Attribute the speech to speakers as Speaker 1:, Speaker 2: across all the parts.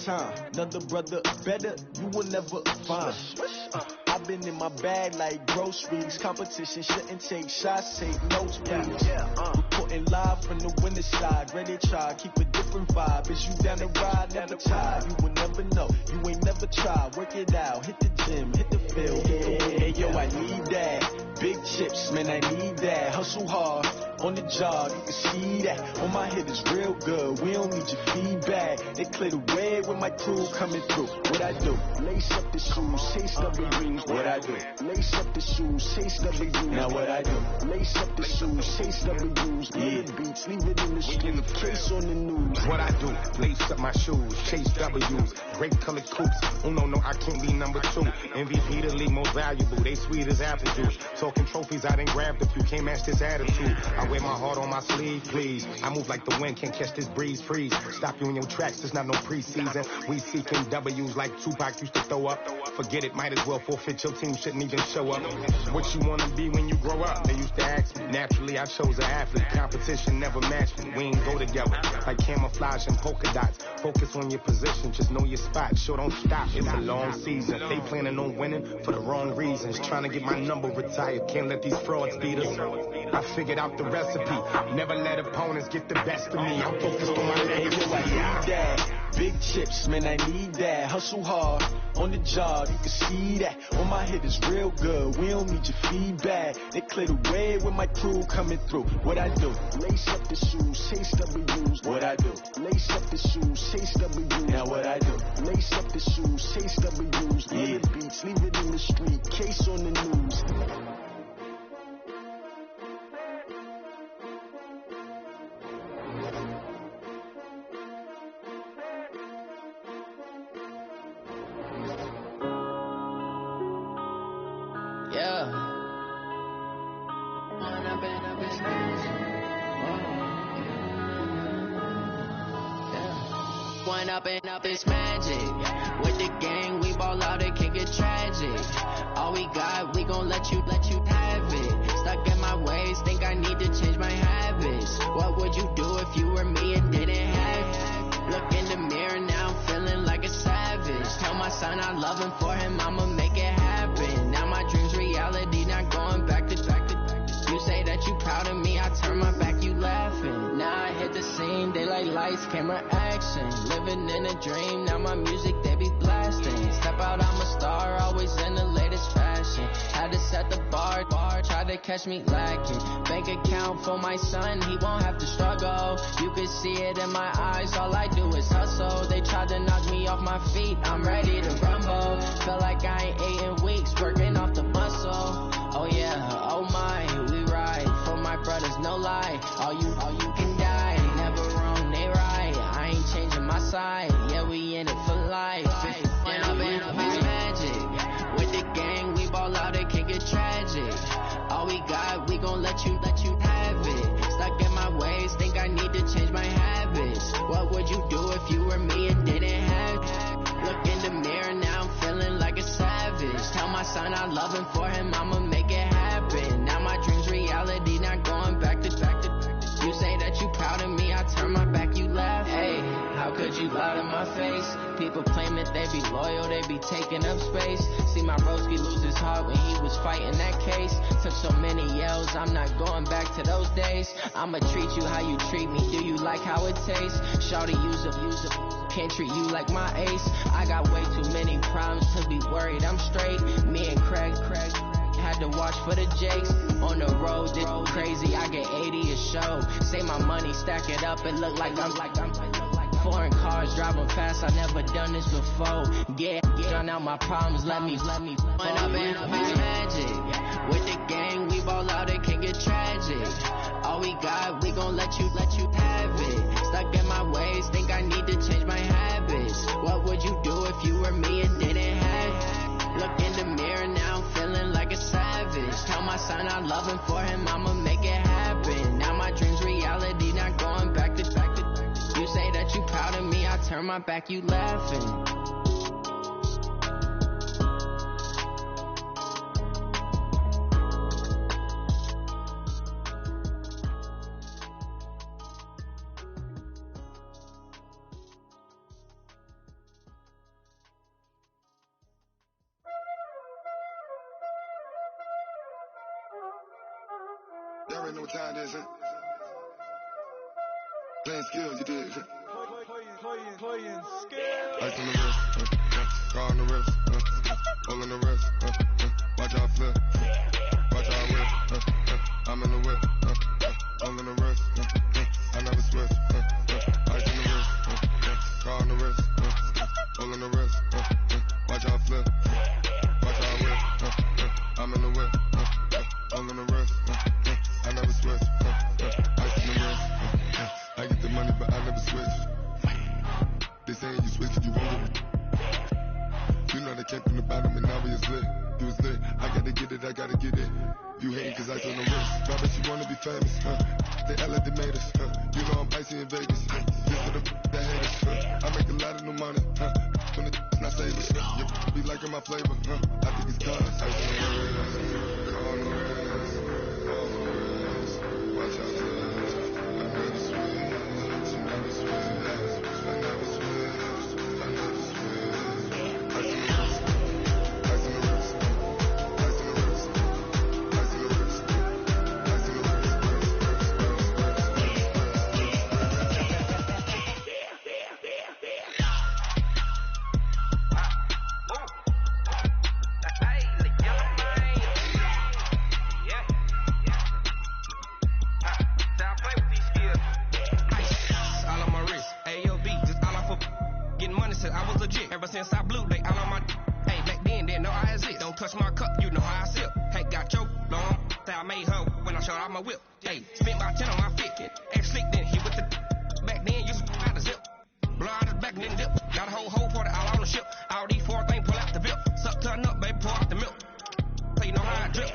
Speaker 1: time. Another brother better, you will never find. I've been in my bag like groceries. Competition shouldn't take shots, take notes, please. Reporting live from the winter side. Ready to try, keep a different vibe. Is you down the ride, never tired. You will never know, you ain't never tried. Work it out, hit the gym, hit the field. Hey yo, I need that. Big chips, man, I need that. Hustle hard, on the job, you can see that. On my head is real good, we don't need your feedback. They clear the way with my crew coming through. What I do? Lace up the shoes, chase W's. What I do? Lace up the shoes, chase W's. Now what I do? Lace up the shoes, chase W's. Yeah, beats, leave it in the street, case on the news.
Speaker 2: What I do? Lace up my shoes, chase W's. Great colored coops. Oh no, I can't be number 2. MVP the league most valuable. They sweet as apple juice. Talking trophies, I done grabbed a few. Can't match this attitude. I wear my heart on my sleeve, please. I move like the wind, can't catch this breeze, freeze. Stop you in your tracks, it's not no preseason. We seeking W's like Tupac used to throw up. Forget it, might as well forfeit. Your team shouldn't even show up. What you wanna be when you grow up? They used to ask me. Naturally, I chose an athlete. Competition never matched me. We ain't go together. Like camouflage and polka dots. Focus on your position, just know your spot. Sure, don't stop. It's a long season. They planning on winning for the wrong reasons. Trying to get my number retired. Can't let these frauds beat us. I figured out the recipe. Never let opponents get the best of me. I'm focused on my legacy.
Speaker 1: I need that. Big chips, man, I need that. Hustle hard, on the job, you can see that. On my head is real good, we don't need your feedback. They clear the way with my crew coming through. What I do? Lace up the shoes, chase W's. What I do? Lace up the shoes, chase W's. Now what I do? Lace up the shoes, chase W's. Yeah, beats, leave it in the street, case on the news.
Speaker 3: Up is magic. With the gang, we ball out, it can get tragic. All we got, we gon' let you have it. Stuck in my ways, think I need to change my habits. What would you do if you were me and didn't have it? Look in the mirror now, I'm feeling like a savage. Tell my son I love him, for him I'ma make it happen. Now my dream's reality, not going back to. You say that you proud of me, I turn my back, you laughing. Now I hit the scene, they like lights, camera, action. Living in a dream, now my music, they be blasting. Step out, I'm a star, always in the latest fashion. Had to set the bar, try to catch me lacking. Bank account for my son, he won't have to struggle. You can see it in my eyes, all I do is hustle. They tried to knock me off my feet, I'm ready to rumble. Feel like I ain't ate in weeks, working off the muscle. Oh yeah, oh my, we ride for my brothers, no lie. All you can die, never wrong, they right. I ain't changing my side, yeah, we in it for life. And up is magic. With the gang, we ball out, it can get tragic. All we got, we gon' let you have it. Stuck in my ways, think I need to change my habits. What would you do if you were me and didn't have it? Look in the mirror, now I'm feeling like a savage. Tell my son I love him, for him I'ma make it happen. Now my dream's reality, not going back to. You say that you proud of me, I turn my back, you laugh. Hey, how could you lie to my face? People claim that they be loyal, they be taking up space. See my broski lose his heart when he was fighting that case. Took so many yells, I'm not going back to those days. I'ma treat you how you treat me, do you like how it tastes? Shawty, use up, can't treat you like my ace. I got way too many problems to be worried, I'm straight. Me and Craig had to watch for the Jakes. On the road, this crazy, I get 80 a show. Say my money, stack it up, it look like I'm foreign cars, driving fast, I never done this before. Yeah, drown out my problems, let me When up and up is magic. With the gang, we ball out, it can get tragic. All we got, we gon' let you have it. Stuck in my ways, think I need to change my habits. What would you do if you were me and didn't have it? Look in the mirror, now I'm feeling like a savage. Tell my son I love him, for him I'ma make it happen. Now my dream's reality, not going back to. You say that you proud of me, I turn my back, you laughing.
Speaker 4: already know what time it is, huh? Playing skills, you did.
Speaker 1: Playing skills.
Speaker 4: Ice on the wrist, car on the wrist, pull on the wrist, watch out flip, watch out whip, I'm in the whip, pull on the wrist, I never switch, ice on the wrist, car on the wrist, pull on the wrist, watch out flip, watch out whip, I'm in the whip, pull on the wrist, I never switch, ice on the wrist, I get the money but I never switch. They saying you switch it, you won't. You know they came from the bottom and now we is lit. You was lit, I gotta get it, I gotta get it. You hate cause I told the wrist. Now bet you wanna be famous, They LA they made us, You know I'm icy in Vegas, This for the that hate us, I make a lot of new money, When it's not savers, You be liking my flavor, I think it's cause. Ice on the wrist, car on the wrist, all on the wrist, watch out for this. I never switch, never switch, I never switch.
Speaker 5: Ever since I blew, they all on my hey, back then, didn't know I had it. Don't touch my cup, you know how I sip. Hey, got choked, long, say I made her when I showed out my whip. Hey, spent about 10 on my fit, ex slick, then hit with the back then, used to out the zip. Blow out the back, then dip. Got a whole party all on the ship. All these 4 things, pull out the bip. Suck, turn up, baby, pour out the milk. So you know how I drip.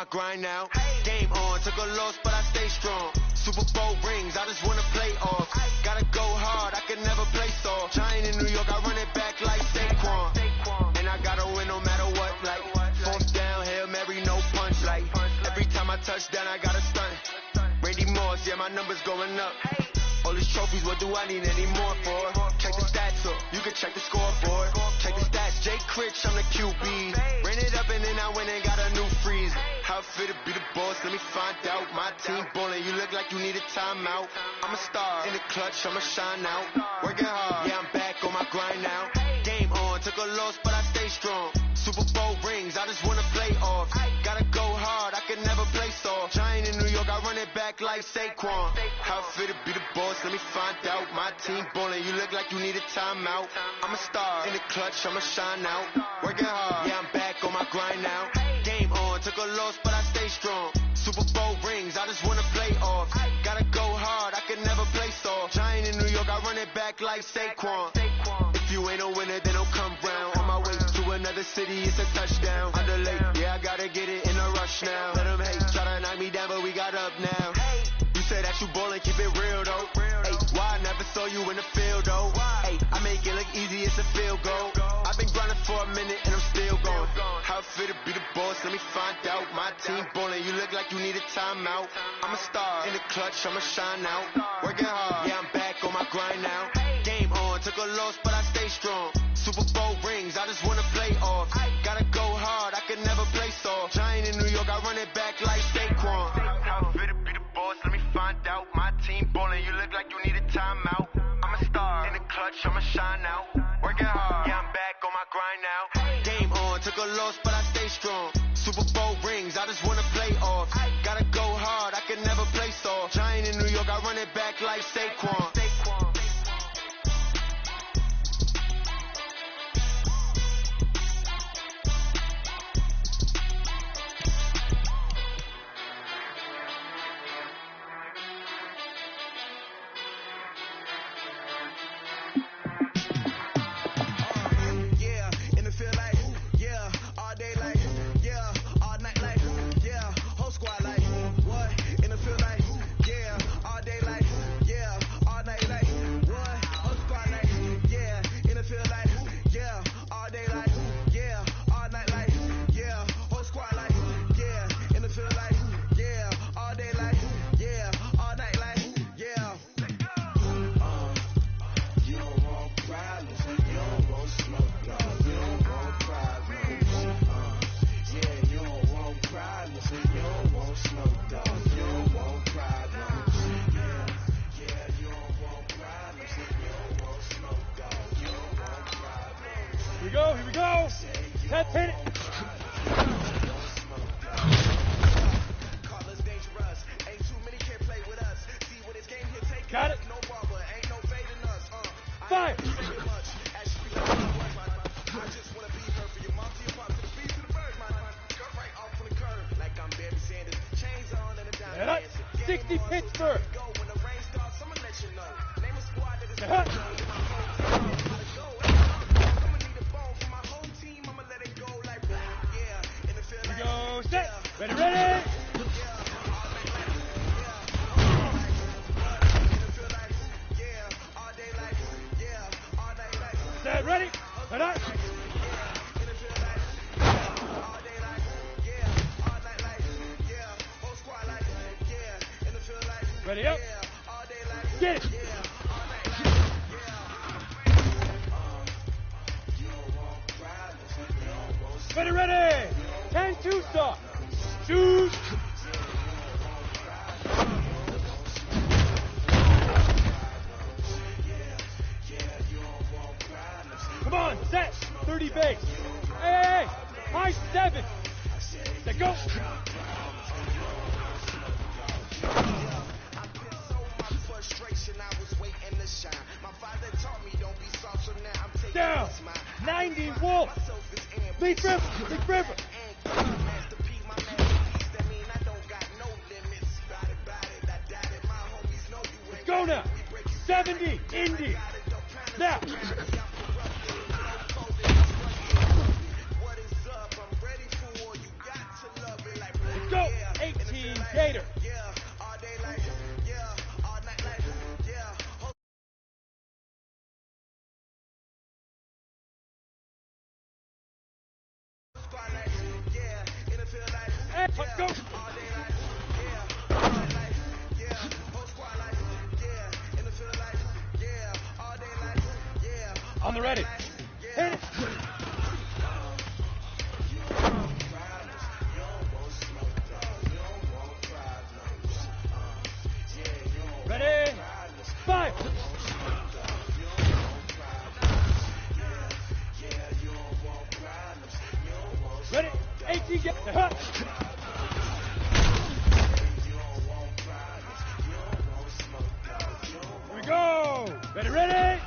Speaker 6: Grind now, game on, took a loss but I stay strong. Super Bowl rings, I just wanna play off. Gotta go hard, I can never play soft. Giant in New York, I run it back like Saquon. And I gotta win no matter what, like 4th down, Hail Mary, no punch, like every time I touch down, I gotta stunt. Randy Moss, yeah, my numbers going up. All these trophies, what do I need any more for? Check the stats up, you can check the scoreboard. Check the stats, Jay Critch, I'm the QB. Ran it up and then I went and got a new freeze. How fit to be the boss, let me find out. My team ballin', you look like you need a timeout. I'm a star, in the clutch, I'ma shine out. Working hard, yeah, I'm back on my grind now. Game on, took a loss, but I stay strong. Super Bowl rings, I just wanna play off. Gotta go hard, I can never play soft. Giant in New York, I run it back like Saquon. How fit to be the boss, let me find out. My team ballin', you look like you need a timeout. I'm a star, in the clutch, I'ma shine out. Working hard, yeah, I'm back on my grind now. Game on, took a loss, but I stay strong. Super Bowl rings, I just wanna play off. Gotta go hard, I can never play soft. Giant in New York, I run it back like Saquon. If you ain't a winner, then don't come round. On my way to another city, it's a touchdown. Under late, yeah, I gotta get it in a rush now. Let them hate, try to knock me down, but we got up now. You say that you ballin', keep it real though. Hey, why I never saw you in the field though? Hey, I make it look easy, it's a field goal. I've been grinding for a minute and I'm still going. How fit to be the boss, let me find out. My team ballin', you look like you need a timeout. I'm a star, in the clutch, I'ma shine out. Working hard, yeah, I'm back on my grind now. Game on, took a loss, but I stay strong. Super Bowl rings, I just wanna play off. Gotta go hard, I can never play soft. Giant in New York, I run it back like doubt. My team ballin', you look like you need a timeout. I'm a star in the clutch, I'ma shine out. Working hard, yeah, I'm back on my grind now. Game on, took a loss, but I stay strong. Super Bowl rings, I just wanna play off. Gotta go hard, I can never play soft. Giant in New York, I run it back like Saquon.
Speaker 7: Here we go. Let's hit it. Got it. Fire. And up. 60 Pittsburgh. Go set. Ready, ready. Set, ready. Head up. Ready up. Get it. Ready, ready. 10-2 start. Shoot. Come on, set. 30 base. Hey, high 7. Set, go. Down. 90 Wolf. Big river. Big river. Let's go now. 70 Indy. Now. Let's go. 18 Gator. Hey, let's go. On the ready. Hit it. Ready. 5. Ready. 18 get. Here we go. Ready, ready.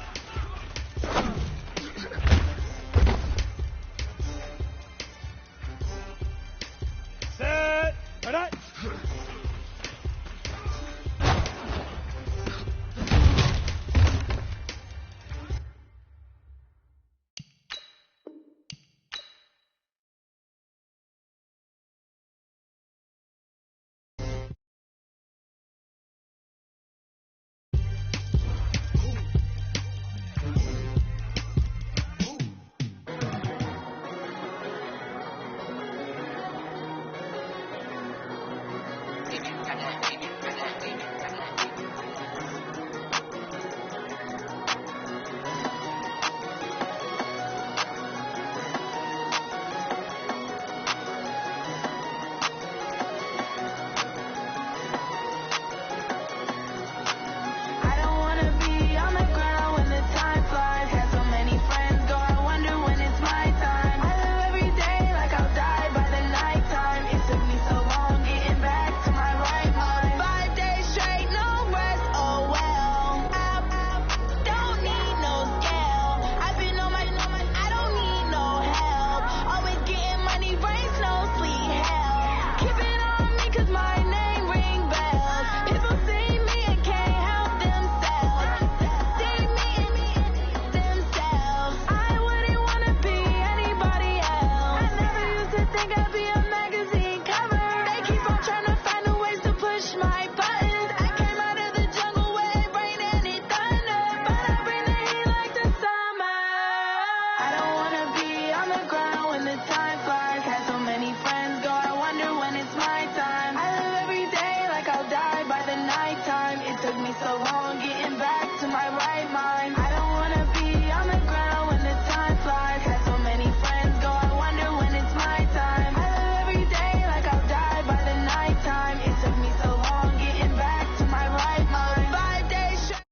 Speaker 8: mind. I don't wanna be on the ground when the time flies. Had so many friends go, I wonder when it's my time. I live every day like I'll die by the nighttime. It took me so long getting back to my right mind. 5 days straight.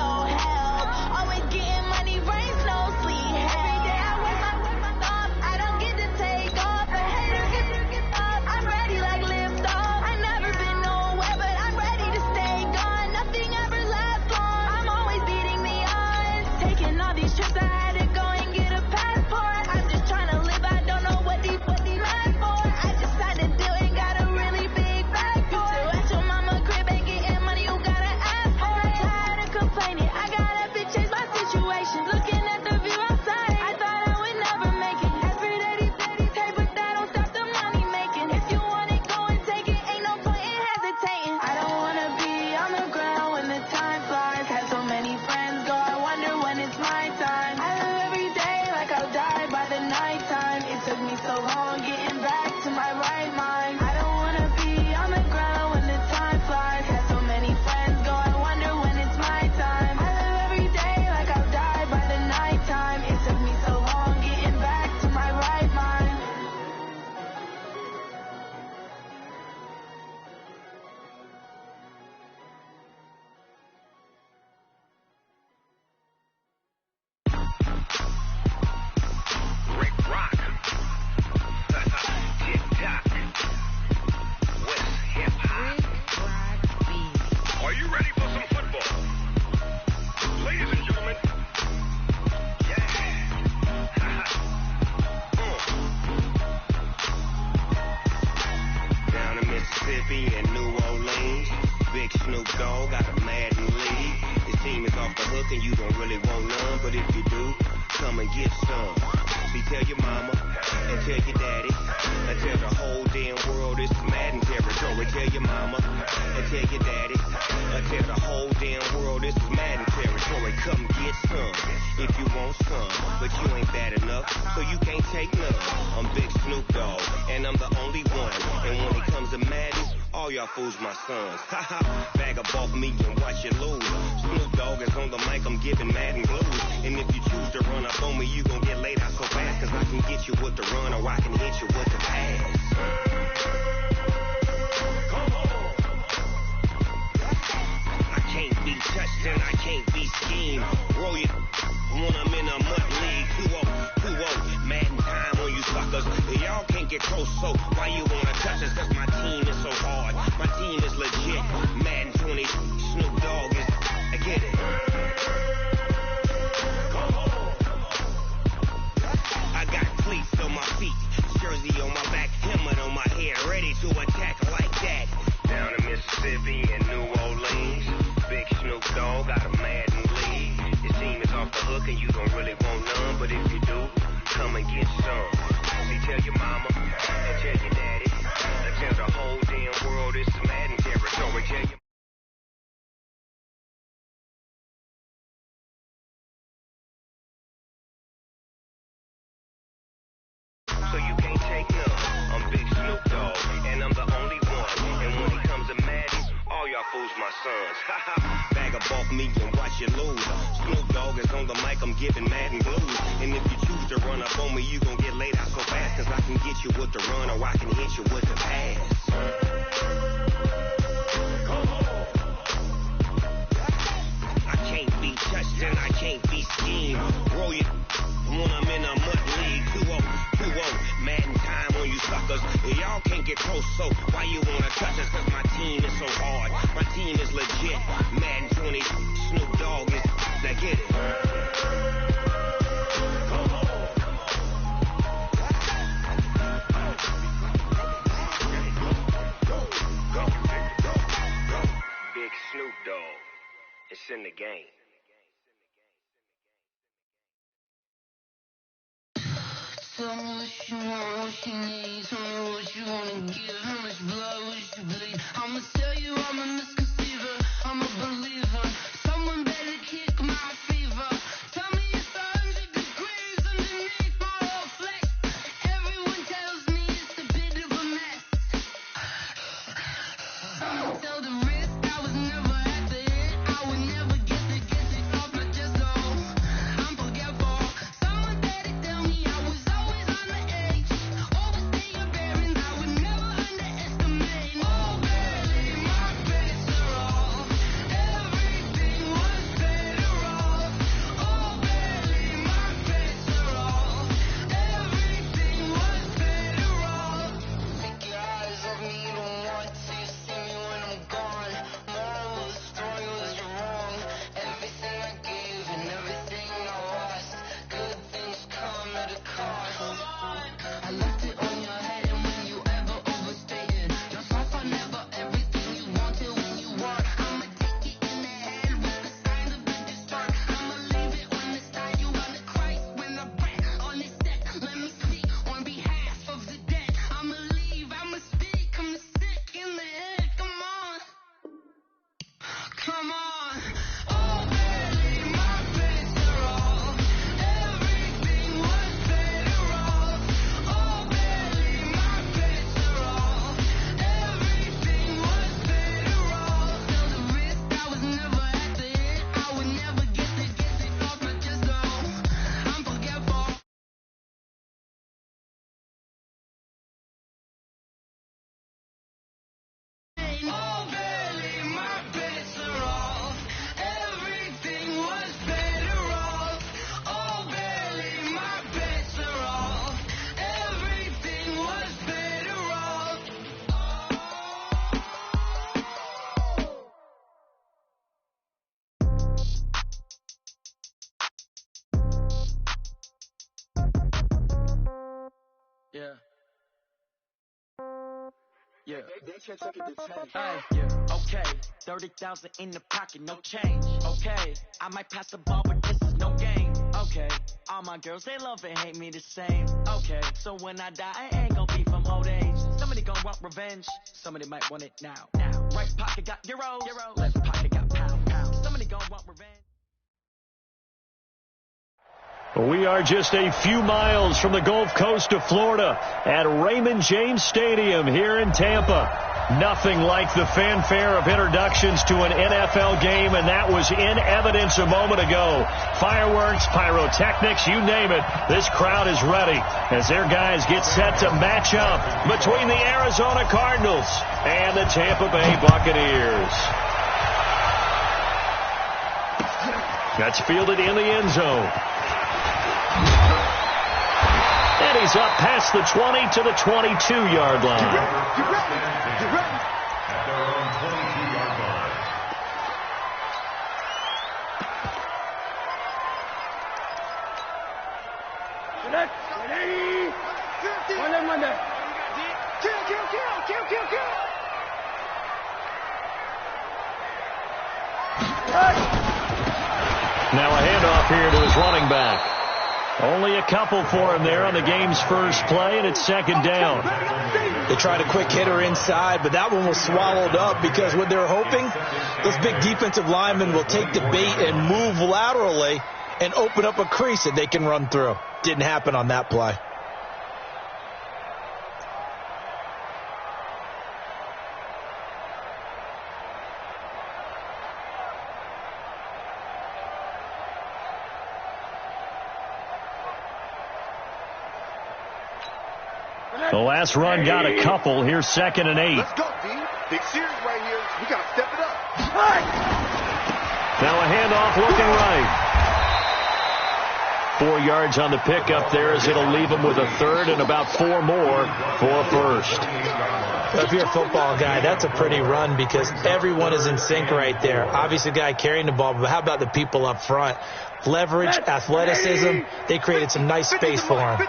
Speaker 8: No help, always getting money, rains, no sleep. Every day I work my thumb, I don't get to take off. A hater get up, I'm ready like lift off. I never been nowhere, but I'm ready to stay gone. Nothing ever lasts long, I'm always beating the odds. Taking all these trips, I had to go and get a passport. I'm just trying to live, I don't know what these mad for. I just had to do it, got a really big bag for it. At your mama crib ain't getting money, you gotta ask for it. Tired of complaining, I got up and changed my situation. Looking at the view outside, I thought I would never make it. Ask for daddy, hey, but that don't stop the money making. If you want it, go and take it, ain't no point in hesitating. I don't wanna be on the ground when the time flies. Had so many friends go, I wonder when it's my time. I live every day like I'll die by the nighttime. It took me so long getting back to my right mind. I don't wanna be on the ground when the time flies. Had so many friends go, I wonder when it's my time. I live every day like I'll die by the nighttime. It took me so long getting back to my right mind.
Speaker 2: Rick Rock. TikTok. West Hip Hop. Are you ready for some football? Ladies and gentlemen. Yeah. Down in Mississippi and New Orleans, Big Snoop Dogg got a Madden league. His team is off the hook and you don't really want none, but if you do, come and get some. See, tell your mama and tell your daddy and tell the whole damn world it's Madden territory. Tell your mama and tell your daddy and tell the whole damn world this is Madden territory. Come get some if you want some, but you ain't bad enough, so you can't take none. I'm Big Snoop Dogg, and I'm the only one. And when it comes to Madden, all y'all fools my sons. Haha, bag up off me and watch you lose. Snoop Dogg is on the mic, I'm giving Madden blues. And if you choose to run up on me, you gon' get laid out so fast, cause I can get you with the run or I can hit you with the pass. I can't be touched and I can't be schemed. Roll you when I'm in a mud league. 2-0, Madden time on you suckers. Y'all can't get close, so why you wanna touch us? Cause my team is so hard. My team is legit. Madden 20, Snoop Dogg is, I get it. I got cleats on my feet, jersey on my back, helmet on my head, ready to attack like that. Down in Mississippi and New Orleans, Big Snoop Dogg got a Madden league. His team is off the hook and you don't really want none, but if you do, come and get some. See, tell your mama and tell your daddy and tell the whole damn world it's Madden territory. Tell your so you can't take none. I'm Big Snoop Dogg, and I'm the only one. And when it comes to Madden, all y'all fools my sons. Haha, bag up off me and watch you lose. Snoop Dogg is on the mic, I'm giving Madden blues. And if you choose to run up on me, you gon' get laid out so fast, cause I can get you with the run or I can hit you with the pass. I can't be touched and I can't be schemed. Roll you when I'm in a mud league. 2-0, Madden time on you suckers. Y'all can't get close, so why you wanna touch us? Cause my team is so hard. My team is legit. Madden 20, Snoop Dogg is, now get it. Big Snoop Dogg, it's in the game.
Speaker 9: Tell me what you want, what you need. Tell me what you wanna give. How much blood would you bleed? I'ma tell you I'm a misconceiver. I'm a believer. Someone better kick my fever. Tell me it's 100 degrees underneath my whole flesh. Everyone tells me it's a bit of a mess.
Speaker 1: Yeah. Yeah. Okay. 30,000 in the pocket, no change. Okay. I might pass the ball, but this is no game. Okay. All my girls, they love and hate me the same. Okay. So when I die, I ain't gonna be from old age. Somebody gonna want revenge. Somebody might want it now. Right pocket got euros. Left pocket got pound. Somebody gonna want revenge.
Speaker 10: We are just a few miles from the Gulf Coast of Florida at Raymond James Stadium here in Tampa. Nothing like the fanfare of introductions to an NFL game, and that was in evidence a moment ago. Fireworks, pyrotechnics, you name it. This crowd is ready as their guys get set to match up between the Arizona Cardinals and the Tampa Bay Buccaneers. That's fielded in the end zone. And he's up past the 20 to the 22-yard line.
Speaker 11: Get ready.
Speaker 10: At their own 22-yard line. Now a handoff here to his running back. Only a couple for him there on the game's first play, and it's second down.
Speaker 12: They tried a quick hitter inside, but that one was swallowed up because what they're hoping, those big defensive linemen will take the bait and move laterally and open up a crease that they can run through. Didn't happen on that play.
Speaker 10: The last run got a couple. Here's 2nd and 8.
Speaker 11: Let's go, D. Big series right here. We got to step it up.
Speaker 10: Now a handoff looking right. 4 yards on the pickup there as it'll leave him with a third and about 4 more for first.
Speaker 12: If you're a football guy, that's a pretty run because everyone is in sync right there. Obviously, the guy carrying the ball, but how about the people up front? Leverage, athleticism. They created some nice space for him.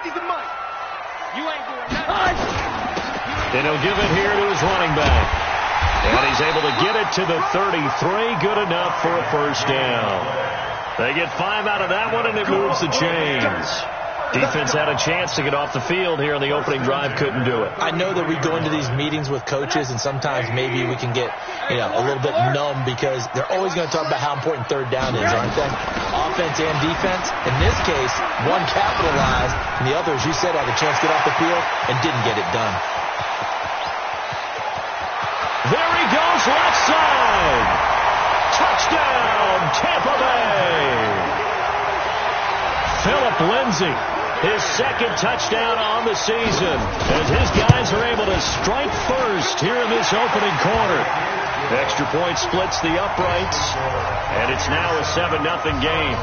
Speaker 10: And he'll give it here to his running back. And he's able to get it to the 33. Good enough for a first down. They get 5 out of that one, and it moves the chains. Defense had a chance to get off the field here on the opening drive. Couldn't do it.
Speaker 12: I know that we go into these meetings with coaches, and sometimes maybe we can get a little bit numb because they're always going to talk about how important third down is, aren't they? Offense and defense. In this case, one capitalized, and the other, as you said, had a chance to get off the field and didn't get it done.
Speaker 10: There he goes, left side. Touchdown, Tampa Bay. Philip Lindsay, his 2nd touchdown on the season, as his guys are able to strike first here in this opening quarter. Extra point splits the uprights, and it's now a 7-0 game.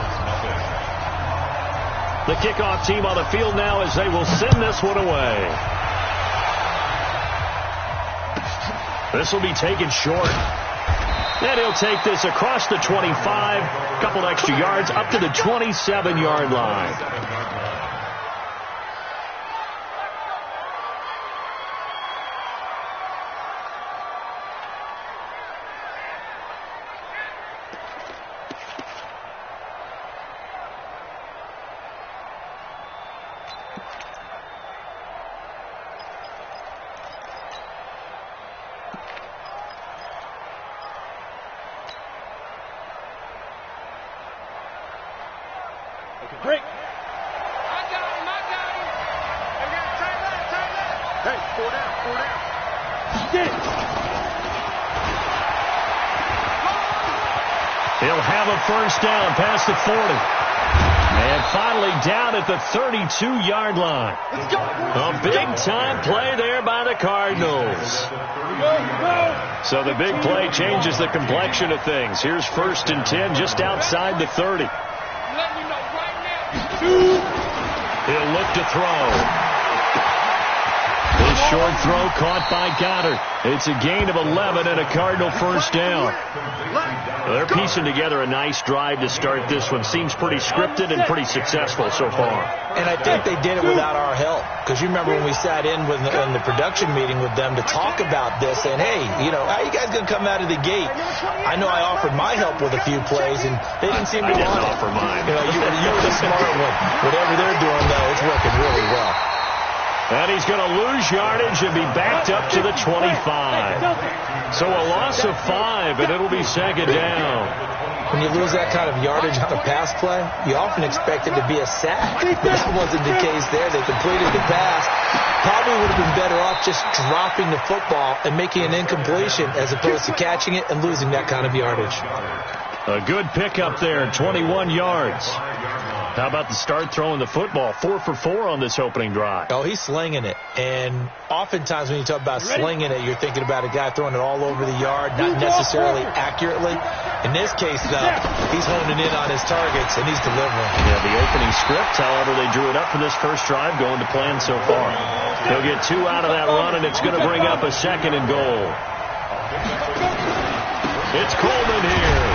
Speaker 10: The kickoff team on the field now as they will send this one away. This will be taken short. And he'll take this across the 25, couple extra yards up to the 27-yard line.
Speaker 7: Break.
Speaker 11: I got him. Hey, 4 down.
Speaker 7: Get it.
Speaker 10: He'll have a first down past the 40. And finally down at the 32-yard line. A big-time play there by the Cardinals. So the big play changes the complexion of things. Here's 1st and 10 just outside the 30. He'll look to throw. His short throw caught by Goddard. It's a gain of 11 and a Cardinal first down. They're piecing together a nice drive to start this one. Seems pretty scripted and pretty successful so far.
Speaker 12: And I think they did it without our help. Because you remember when we sat in the production meeting with them to talk about this, and hey, how you guys going to come out of the gate? I know I offered my help with a few plays, and they didn't seem to want it.
Speaker 10: Offer mine.
Speaker 12: You were the smart one. Whatever they're doing, though, it's working really well.
Speaker 10: And he's going to lose yardage and be backed up to the 25. So a loss of 5, and it'll be second down.
Speaker 12: When you lose that kind of yardage on a pass play, you often expect it to be a sack. But that wasn't the case there. They completed the pass. Probably would have been better off just dropping the football and making an incompletion as opposed to catching it and losing that kind of yardage.
Speaker 10: A good pickup there, 21 yards. How about the start throwing the football? 4 for 4 on this opening drive.
Speaker 12: Oh, he's slinging it. And oftentimes when you talk about slinging it, you're thinking about a guy throwing it all over the yard, not necessarily accurately. In this case, though, he's honing in on his targets, and he's delivering.
Speaker 10: Yeah, the opening script, however, they drew it up for this first drive, going to plan so far. He'll get 2 out of that run, and it's going to bring up a second and goal. It's Coleman here.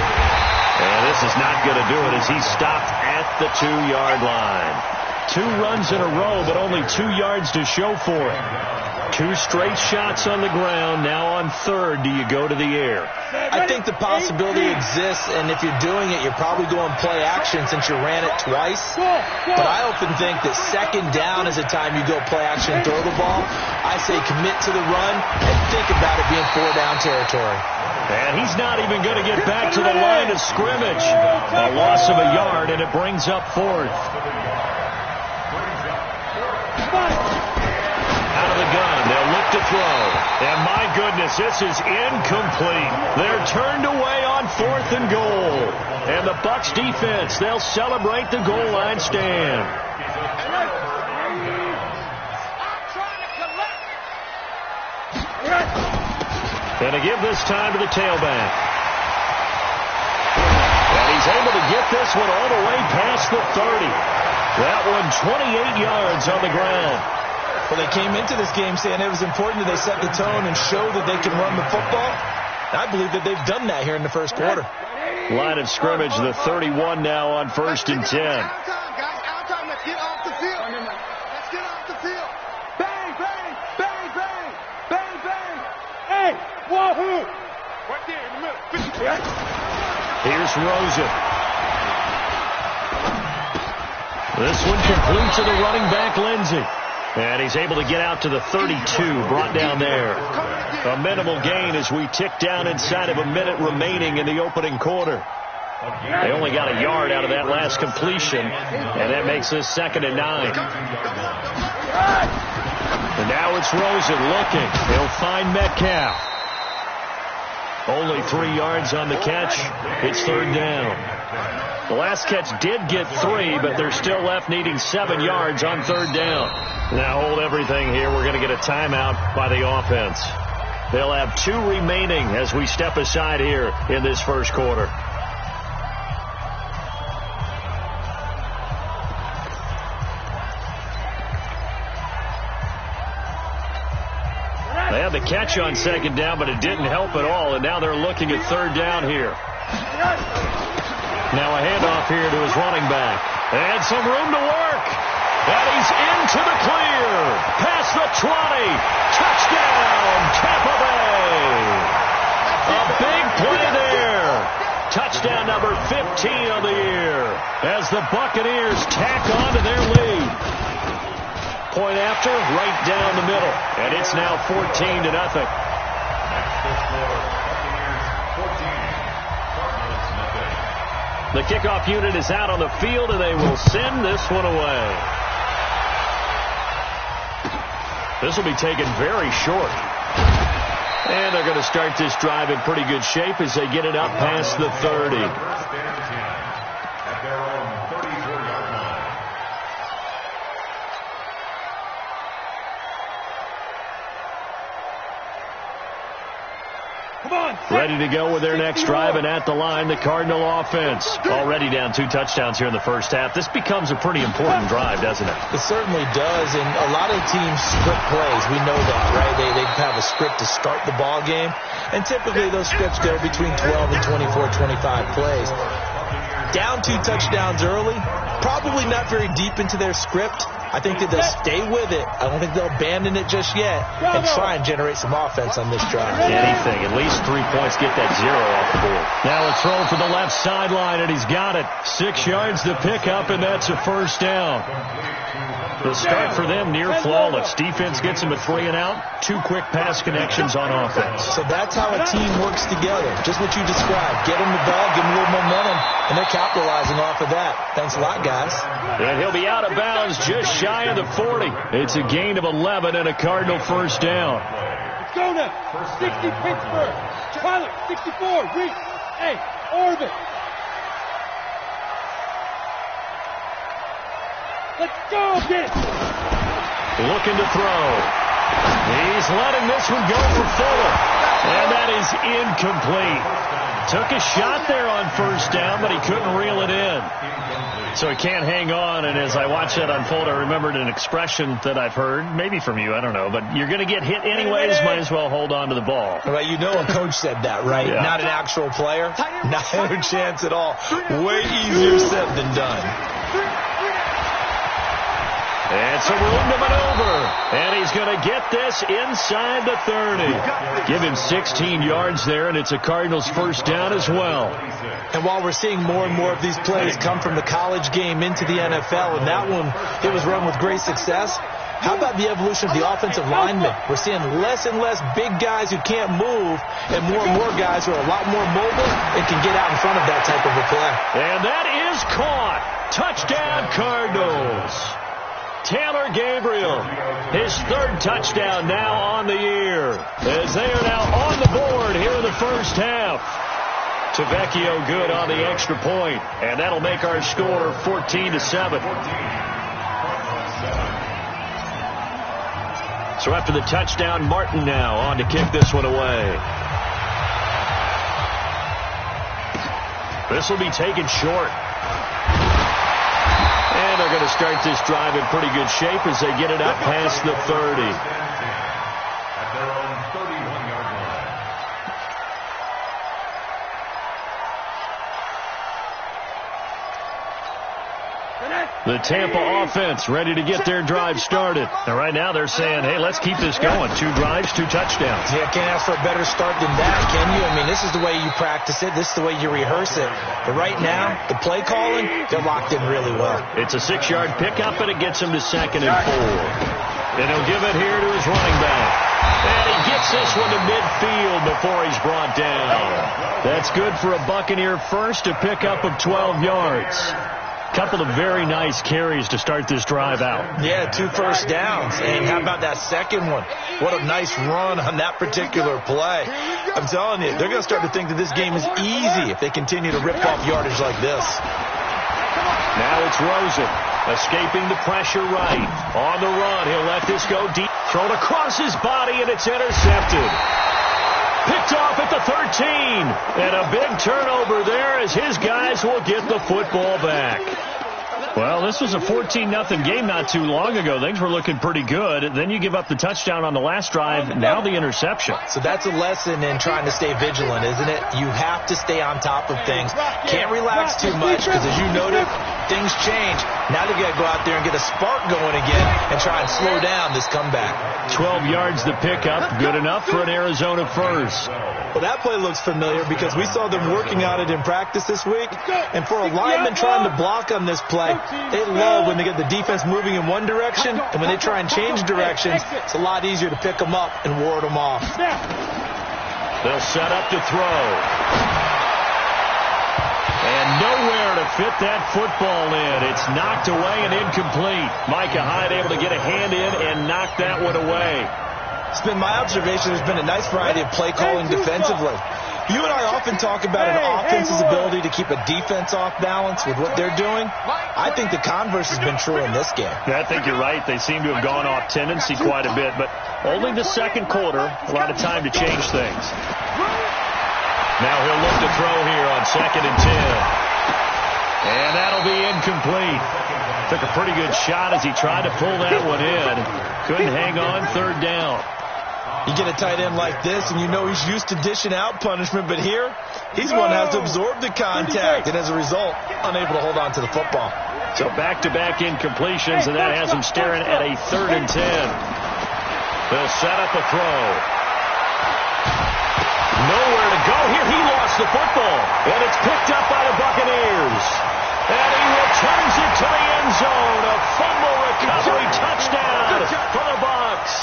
Speaker 10: And this is not going to do it as he's stopped at the 2-yard line. 2 runs in a row, but only 2 yards to show for it. 2 straight shots on the ground. Now on third, do you go to the air?
Speaker 12: I think the possibility exists, and if you're doing it, you're probably going play action since you ran it twice. But I often think that second down is the time you go play action and throw the ball. I say commit to the run and think about it being 4-down territory.
Speaker 10: And he's not even going to get back to the line of scrimmage. A loss of a yard, and it brings up fourth. Out of the gun, they'll look to throw. And my goodness, this is incomplete. They're turned away on 4th and goal. And the Bucs defense, they'll celebrate the goal line stand. And to give this time to the tailback. And he's able to get this one all the way past the 30. That one 28 yards on the ground.
Speaker 12: Well, they came into this game saying it was important that they set the tone and show that they can run the football. I believe that they've done that here in the first quarter.
Speaker 10: Line of scrimmage, the 31 now on 1st and 10.
Speaker 11: Out time, let's get off the field. Let's get off the field. Bang, bang, bang, bang, bang, bang.
Speaker 7: Hey, wahoo!
Speaker 11: Right there in the middle.
Speaker 10: Here's Rosen. This one complete to the running back, Lindsey. And he's able to get out to the 32, brought down there. A minimal gain as we tick down inside of a minute remaining in the opening quarter. They only got a yard out of that last completion, and that makes this 2nd and 9. And now it's Rosen looking. He'll find Metcalf. Only 3 yards on the catch. It's 3rd down. The last catch did get 3, but they're still left needing 7 yards on 3rd down. Now hold everything here. We're going to get a timeout by the offense. They'll have 2 remaining as we step aside here in this first quarter. They had the catch on 2nd down, but it didn't help at all, and now they're looking at 3rd down here. Now a handoff here to his running back. And some room to work. And he's into the clear. Past the 20. Touchdown, Tampa Bay. A big play there. Touchdown number 15 of the year as the Buccaneers tack on to their lead. Point after, right down the middle. And it's now 14-0. The kickoff unit is out on the field, and they will send this one away. This will be taken very short. And they're going to start this drive in pretty good shape as they get it up past the 30. Ready to go with their next drive, and at the line, the Cardinal offense. Already down 2 touchdowns here in the first half. This becomes a pretty important drive, doesn't it?
Speaker 12: It certainly does, and a lot of teams script plays. We know that, right? They have a script to start the ball game, and typically those scripts go between 12 and 24, 25 plays. Down 2 touchdowns early, probably not very deep into their script. I think that they'll stay with it. I don't think they'll abandon it just yet and try and generate some offense on this drive.
Speaker 10: Anything. At least 3 points. Get that 0 off the board. Now a throw for the left sideline, and he's got it. 6 yards to pick up, and that's a first down. The start for them near flawless. Defense gets him a 3 and out. 2 quick pass connections on offense.
Speaker 12: So that's how a team works together. Just what you described. Get them the ball, give them a little momentum, and they're capitalizing off of that. Thanks a lot, guys.
Speaker 10: And he'll be out of bounds just shy of the 40. It's a gain of 11 and a Cardinal first down.
Speaker 7: Let's go now. 60 Pittsburgh. Tyler, 64. Reed. Hey, Orbit. Let's go, get it.
Speaker 10: Looking to throw. He's letting this one go for Fuller. And that is incomplete. Took a shot there on first down, but he couldn't reel it in. So he can't hang on, and as I watch that unfold, I remembered an expression that I've heard, maybe from you, I don't know, but you're going to get hit anyways, might as well hold on to the ball.
Speaker 12: Right, you know a coach said that, right?
Speaker 10: Yeah.
Speaker 12: Not an actual player. Not a chance at all. Way easier said than done.
Speaker 10: And some room to maneuver. And he's going to get this inside the 30. Give him 16 yards there, and it's a Cardinals first down as well.
Speaker 12: And while we're seeing more and more of these plays come from the college game into the NFL, and that one, it was run with great success, how about the evolution of the offensive linemen? We're seeing less and less big guys who can't move and more guys who are a lot more mobile and can get out in front of that type of a play.
Speaker 10: And that is caught. Touchdown, Cardinals. Taylor Gabriel, his 3rd touchdown now on the year, as they are now on the board here in the first half. Tavecchio good on the extra point, and that'll make our score 14-7. So after the touchdown, Martin now on to kick this one away. This will be taken short. And they're going to start this drive in pretty good shape as they get it out past the 30.
Speaker 13: At their own 31-yard line.
Speaker 10: The Tampa offense ready to get their drive started. And right now they're saying, hey, let's keep this going. 2 drives, 2 touchdowns.
Speaker 12: Yeah, can't ask for a better start than that, can you? I mean, this is the way you practice it. This is the way you rehearse it. But right now, the play calling, they're locked in really well.
Speaker 10: It's a 6-yard pickup, and it gets him to 2nd and 4. And he'll give it here to his running back. And he gets this one to midfield before he's brought down. That's good for a Buccaneer first, a pickup of 12 yards. Couple of very nice carries to start this drive out.
Speaker 12: Yeah, 2 first downs. And how about that second one? What a nice run on that particular play. I'm telling you, they're going to start to think that this game is easy if they continue to rip off yardage like this.
Speaker 10: Now it's Rosen, escaping the pressure right. On the run, he'll let this go deep. Thrown across his body, and it's intercepted. Picked off at the 13. And a big turnover there as his guys will get the football back. Well, this was a 14-0 game not too long ago. Things were looking pretty good. Then you give up the touchdown on the last drive. Now the interception.
Speaker 12: So that's a lesson in trying to stay vigilant, isn't it? You have to stay on top of things. Can't relax too much because, as you noted, things change. Now they've got to go out there and get a spark going again and try and slow down this comeback.
Speaker 10: 12 yards to pick up. Good enough for an Arizona first.
Speaker 12: Well, that play looks familiar because we saw them working on it in practice this week. And for a lineman trying to block on this play, they love when they get the defense moving in one direction, and when they try and change directions, it's a lot easier to pick them up and ward them off.
Speaker 10: They'll set up to throw. And nowhere to fit that football in. It's knocked away and incomplete. Micah Hyde able to get a hand in and knock that one away.
Speaker 12: It's been my observation there's been a nice variety of play calling defensively. You and I often talk about an offense's ability to keep a defense off balance with what they're doing. I think the converse has been true in this game.
Speaker 10: Yeah, I think you're right. They seem to have gone off tendency quite a bit, but only the second quarter, a lot of time to change things. Now he'll look to throw here on 2nd and 10. And that'll be incomplete. Took a pretty good shot as he tried to pull that one in. Couldn't hang on 3rd down.
Speaker 12: You get a tight end like this, and you know he's used to dishing out punishment, but here, he's going to have to absorb the contact, and as a result, unable to hold on to the football.
Speaker 10: So back-to-back incompletions, and that has him staring at a 3rd and 10. They'll set up a throw. Nowhere to go here. He lost the football, and it's picked up by the Buccaneers. And he returns it to the end zone. A fumble recovery touchdown for the Bucs.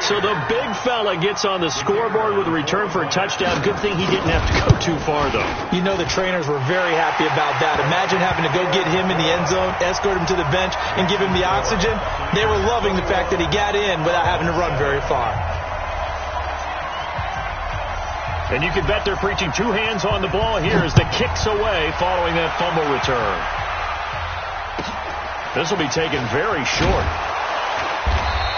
Speaker 10: So the big fella gets on the scoreboard with a return for a touchdown. Good thing he didn't have to go too far, though.
Speaker 12: You know the trainers were very happy about that. Imagine having to go get him in the end zone, escort him to the bench, and give him the oxygen. They were loving the fact that he got in without having to run very far.
Speaker 10: And you can bet they're preaching 2 hands on the ball here as the kick's away following that fumble return. This will be taken very short.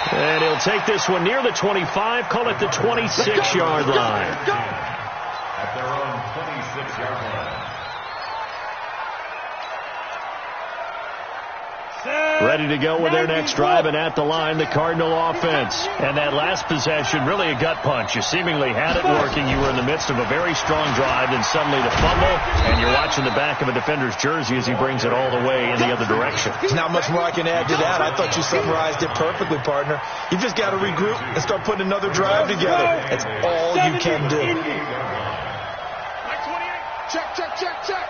Speaker 10: And he'll take this one near the 25, call it the 26-yard line.
Speaker 13: At their own 26-yard line.
Speaker 10: Ready to go with their next drive, and at the line, the Cardinal offense. And that last possession, really a gut punch. You seemingly had it working. You were in the midst of a very strong drive, then suddenly the fumble, and you're watching the back of a defender's jersey as he brings it all the way in the other direction.
Speaker 12: There's not much more I can add to that. I thought you summarized it perfectly, partner. You just got to regroup and start putting another drive together. That's all you can do.
Speaker 11: Check, check, check, check.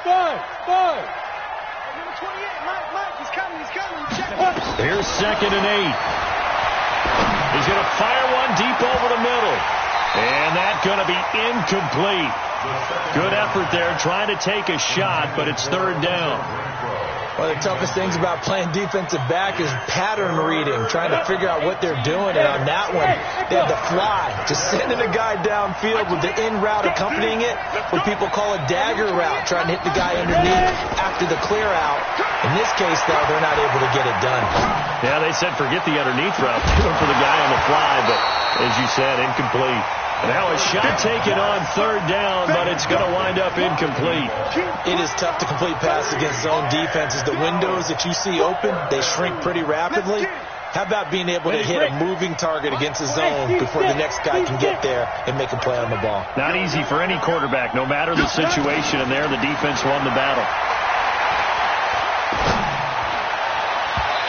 Speaker 11: 5. Number 28, Mike, he's coming, check.
Speaker 10: Here's 2nd and 8. He's going to fire one deep over the middle. And that's going to be incomplete. Good effort there, trying to take a shot, but it's 3rd down.
Speaker 12: One of the toughest things about playing defensive back is pattern reading, trying to figure out what they're doing. And on that one, they had the fly, just sending a guy downfield with the in route accompanying it, what people call a dagger route, trying to hit the guy underneath after the clear out. In this case, though, they're not able to get it done.
Speaker 10: Yeah, they said forget the underneath route, do it for the guy on the fly, but as you said, incomplete. Now a shot taken on 3rd down, but it's going to wind up incomplete.
Speaker 12: It is tough to complete pass against zone defenses. The windows that you see open, they shrink pretty rapidly. How about being able to hit a moving target against a zone before the next guy can get there and make a play on the ball?
Speaker 10: Not easy for any quarterback, no matter the situation, and there the defense won the battle.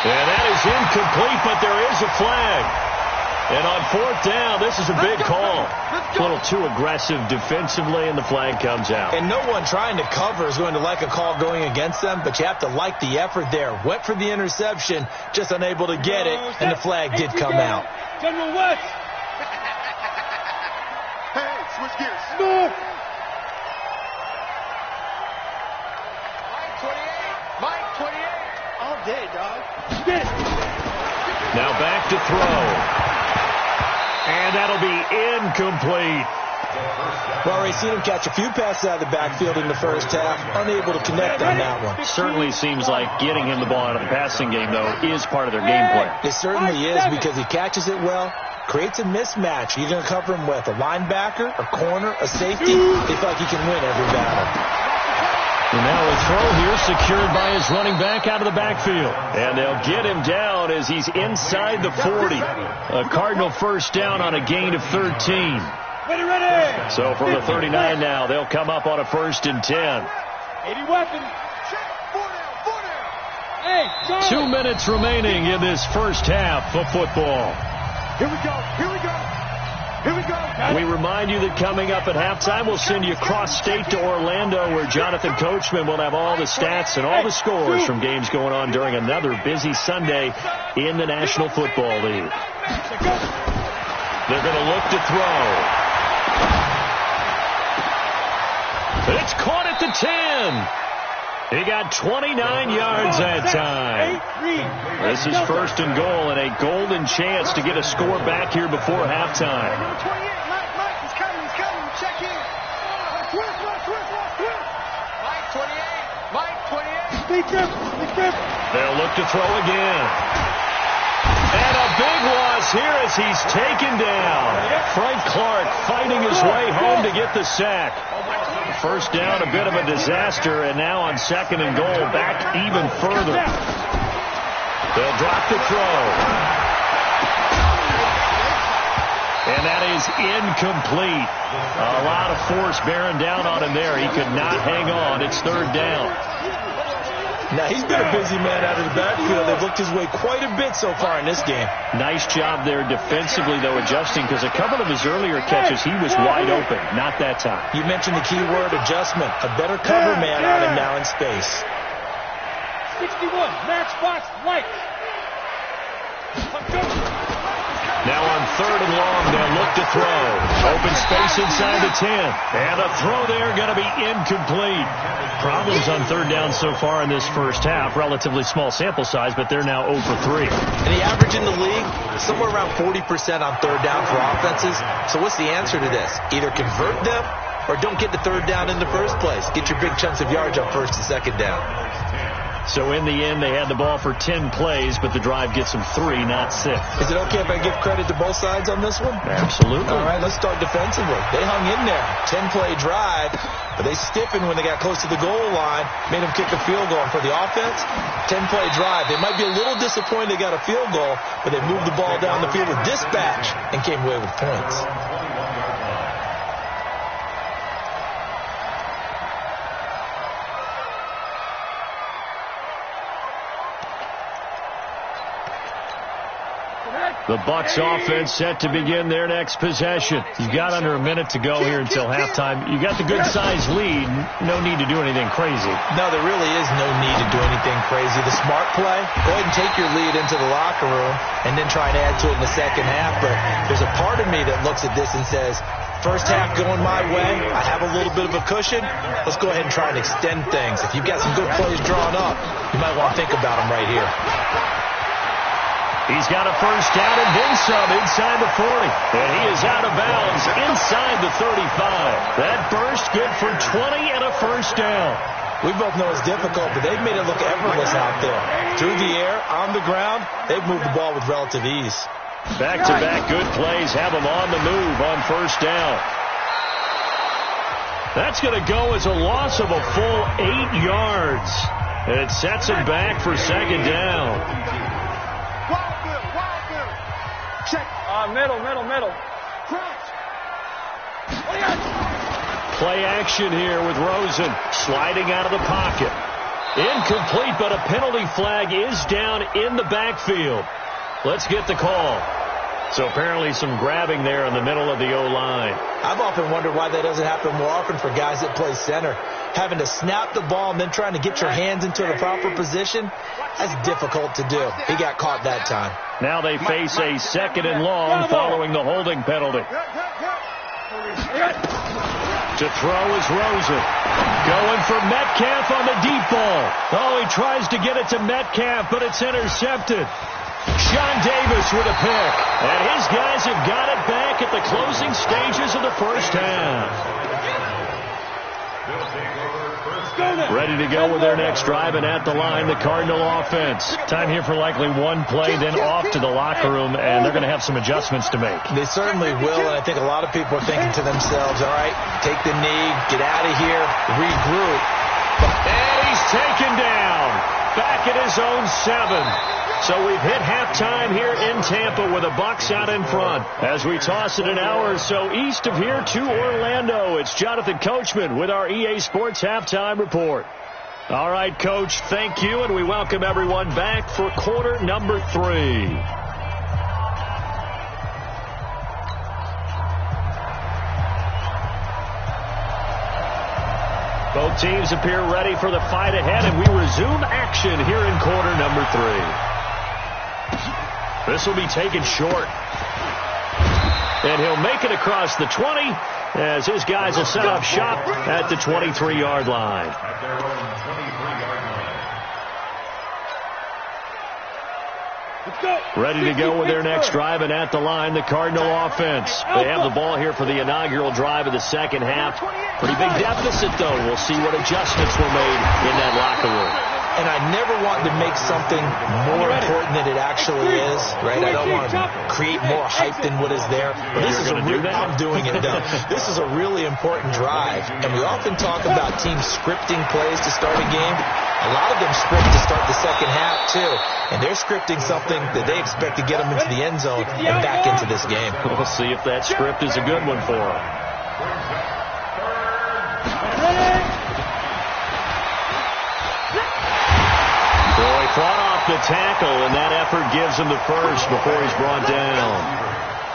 Speaker 10: And that is incomplete, but there is a flag. And on 4th down, this is a big call. A little too aggressive defensively, and the flag comes out.
Speaker 12: And no one trying to cover is going to like a call going against them, but you have to like the effort there. Went for the interception, just unable to get it, and the flag did come out.
Speaker 7: General West.
Speaker 11: Hey, switch gears.
Speaker 7: Move.
Speaker 11: Mike 28. All day, dog.
Speaker 10: Now back to throw. And that'll be incomplete.
Speaker 12: Well, already seen him catch a few passes out of the backfield in the first half, unable to connect on that one.
Speaker 10: Certainly seems like getting him the ball out of the passing game, though, is part of their game plan.
Speaker 12: It certainly is, because he catches it well, creates a mismatch. You're going to cover him with a linebacker, a corner, a safety. They feel like he can win every battle.
Speaker 10: And now a throw here secured by his running back out of the backfield. And they'll get him down as he's inside the 40. A Cardinal first down on a gain of 13.
Speaker 7: Ready.
Speaker 10: So from the 39 now, they'll come up on a 1st and 10.
Speaker 7: 80 weapon. 4 down.
Speaker 10: 2 minutes remaining in this first half of football.
Speaker 11: Here we go.
Speaker 10: We remind you that coming up at halftime, we'll send you cross-state to Orlando, where Jonathan Coachman will have all the stats and all the scores from games going on during another busy Sunday in the National Football League. They're going to look to throw. It's caught at the 10. He got 29 yards that time. This is 1st and goal, and a golden chance to get a score back here before halftime.
Speaker 11: Number 28, Mike, he's coming, check in. Swift. Mike 28.
Speaker 10: They'll look to throw again. And a big loss here as he's taken down. Frank Clark fighting his way home to get the sack. First down, a bit of a disaster, and now on 2nd and goal, back even further. They'll drop the throw. And that is incomplete. A lot of force bearing down on him there. He could not hang on. It's 3rd down.
Speaker 12: Now, he's been a busy man out of the backfield. They've looked his way quite a bit so far in this game.
Speaker 10: Nice job there defensively, though, adjusting, because a couple of his earlier catches, he was wide open. Not that time.
Speaker 12: You mentioned the key word, adjustment. A better cover man on him now in space.
Speaker 7: 61, matchbox light.
Speaker 10: Now on 3rd and long, they'll look to throw. Open space inside the 10. And a throw there going to be incomplete. Problems on 3rd down so far in this first half. Relatively small sample size, but they're now 0 for 3.
Speaker 12: And the average in the league, somewhere around 40% on 3rd down for offenses. So what's the answer to this? Either convert them or don't get to 3rd down in the first place. Get your big chunks of yards on 1st and 2nd down.
Speaker 10: So in the end, they had the ball for 10 plays, but the drive gets them 3, not 6.
Speaker 12: Is it okay if I give credit to both sides on this one?
Speaker 10: Absolutely.
Speaker 12: All right, let's start defensively. They hung in there. 10-play drive, but they stiffened when they got close to the goal line, made them kick a field goal. And for the offense, 10-play drive. They might be a little disappointed they got a field goal, but they moved the ball down the field with dispatch and came away with points.
Speaker 10: The Bucs offense set to begin their next possession. You've got under a minute to go here until halftime. You got the good-sized lead. No need to do anything crazy.
Speaker 12: No, there really is no need to do anything crazy. The smart play, go ahead and take your lead into the locker room and then try and add to it in the second half. But there's a part of me that looks at this and says, first half going my way, I have a little bit of a cushion. Let's go ahead and try and extend things. If you've got some good plays drawn up, you might want to think about them right here.
Speaker 10: He's got a first down and then some inside the 40. And he is out of bounds inside the 35. That burst good for 20 and a first down.
Speaker 12: We both know it's difficult, but they've made it look effortless out there. Through the air, on the ground, they've moved the ball with relative ease.
Speaker 10: Back-to-back good plays have them on the move on first down. That's going to go as a loss of a full 8 yards. And it sets them back for 2nd down.
Speaker 11: Check. Middle. Crouch.
Speaker 10: Play action here with Rosen sliding out of the pocket. Incomplete, but a penalty flag is down in the backfield. Let's get the call. So apparently some grabbing there in the middle of the O-line.
Speaker 12: I've often wondered why that doesn't happen more often for guys that play center. Having to snap the ball and then trying to get your hands into the proper position, that's difficult to do. He got caught that time.
Speaker 10: Now they face a 2nd and long following the holding penalty. To throw is Rosen. Going for Metcalf on the deep ball. Oh, he tries to get it to Metcalf, but it's intercepted. Sean Davis with a pick. And his guys have got it back at the closing stages of the first half. Ready to go with their next drive, and at the line, the Cardinal offense. Time here for likely one play, then off to the locker room, and they're going to have some adjustments to make.
Speaker 12: They certainly will, and I think a lot of people are thinking to themselves, all right, take the knee, get out of here, regroup.
Speaker 10: And he's taken down. Back at his own 7. So we've hit halftime here in Tampa with the Bucs out in front. As we toss it an hour or so east of here to Orlando, it's Jonathan Coachman with our EA Sports Halftime Report. All right, Coach, thank you, and we welcome everyone back for quarter number 3. Both teams appear ready for the fight ahead, and we resume action here in quarter number 3. This will be taken short. And he'll make it across the 20 as his guys will set up shop at the 23-yard line.
Speaker 13: At their own 23-yard line.
Speaker 10: Ready to go with their next drive, and at the line, the Cardinal offense. They have the ball here for the inaugural drive of the second half. Pretty big deficit, though. We'll see what adjustments were made in that locker room.
Speaker 12: and I never want to make something more important than it actually is, right? I don't want to create more hype than what is there. But this is I'm doing it, though. This is a really important drive, and we often talk about teams scripting plays to start a game. A lot of them script to start the second half, too. And they're scripting something that they expect to get them into the end zone and back into this game.
Speaker 10: We'll see if that script is a good one for them. Boy, fought off the tackle, and that effort gives him the first before he's brought down.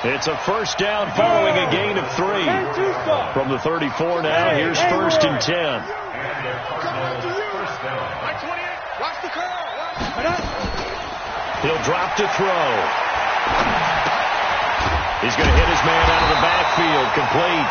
Speaker 10: It's a first down following a gain of 3. From the 34 now, here's 1st and 10. He'll drop to throw. He's going to hit his man out of the backfield. Complete.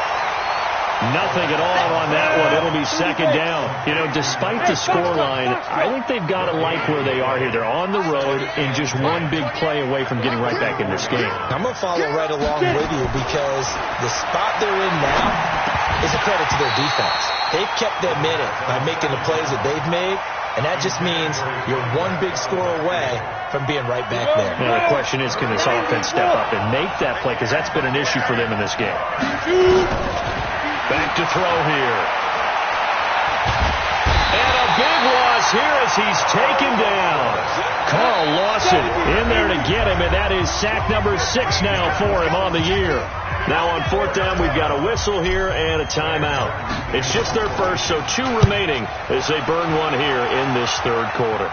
Speaker 10: Nothing at all on that one. It'll be 2nd down. You know, despite the scoreline, I think they've got to like where they are here. They're on the road and just one big play away from getting right back in this game.
Speaker 12: I'm going to follow right along with you because the spot they're in now is a credit to their defense. They've kept them in it by making the plays that they've made, and that just means you're one big score away from being right back there.
Speaker 10: Now, the question is, can this offense step up and make that play? Because that's been an issue for them in this game. Back to throw here. And a big loss here as he's taken down. Carl Lawson in there to get him, and that is sack number 6 now for him on the year. Now on 4th down, we've got a whistle here and a timeout. It's just their first, so 2 remaining as they burn one here in this 3rd quarter.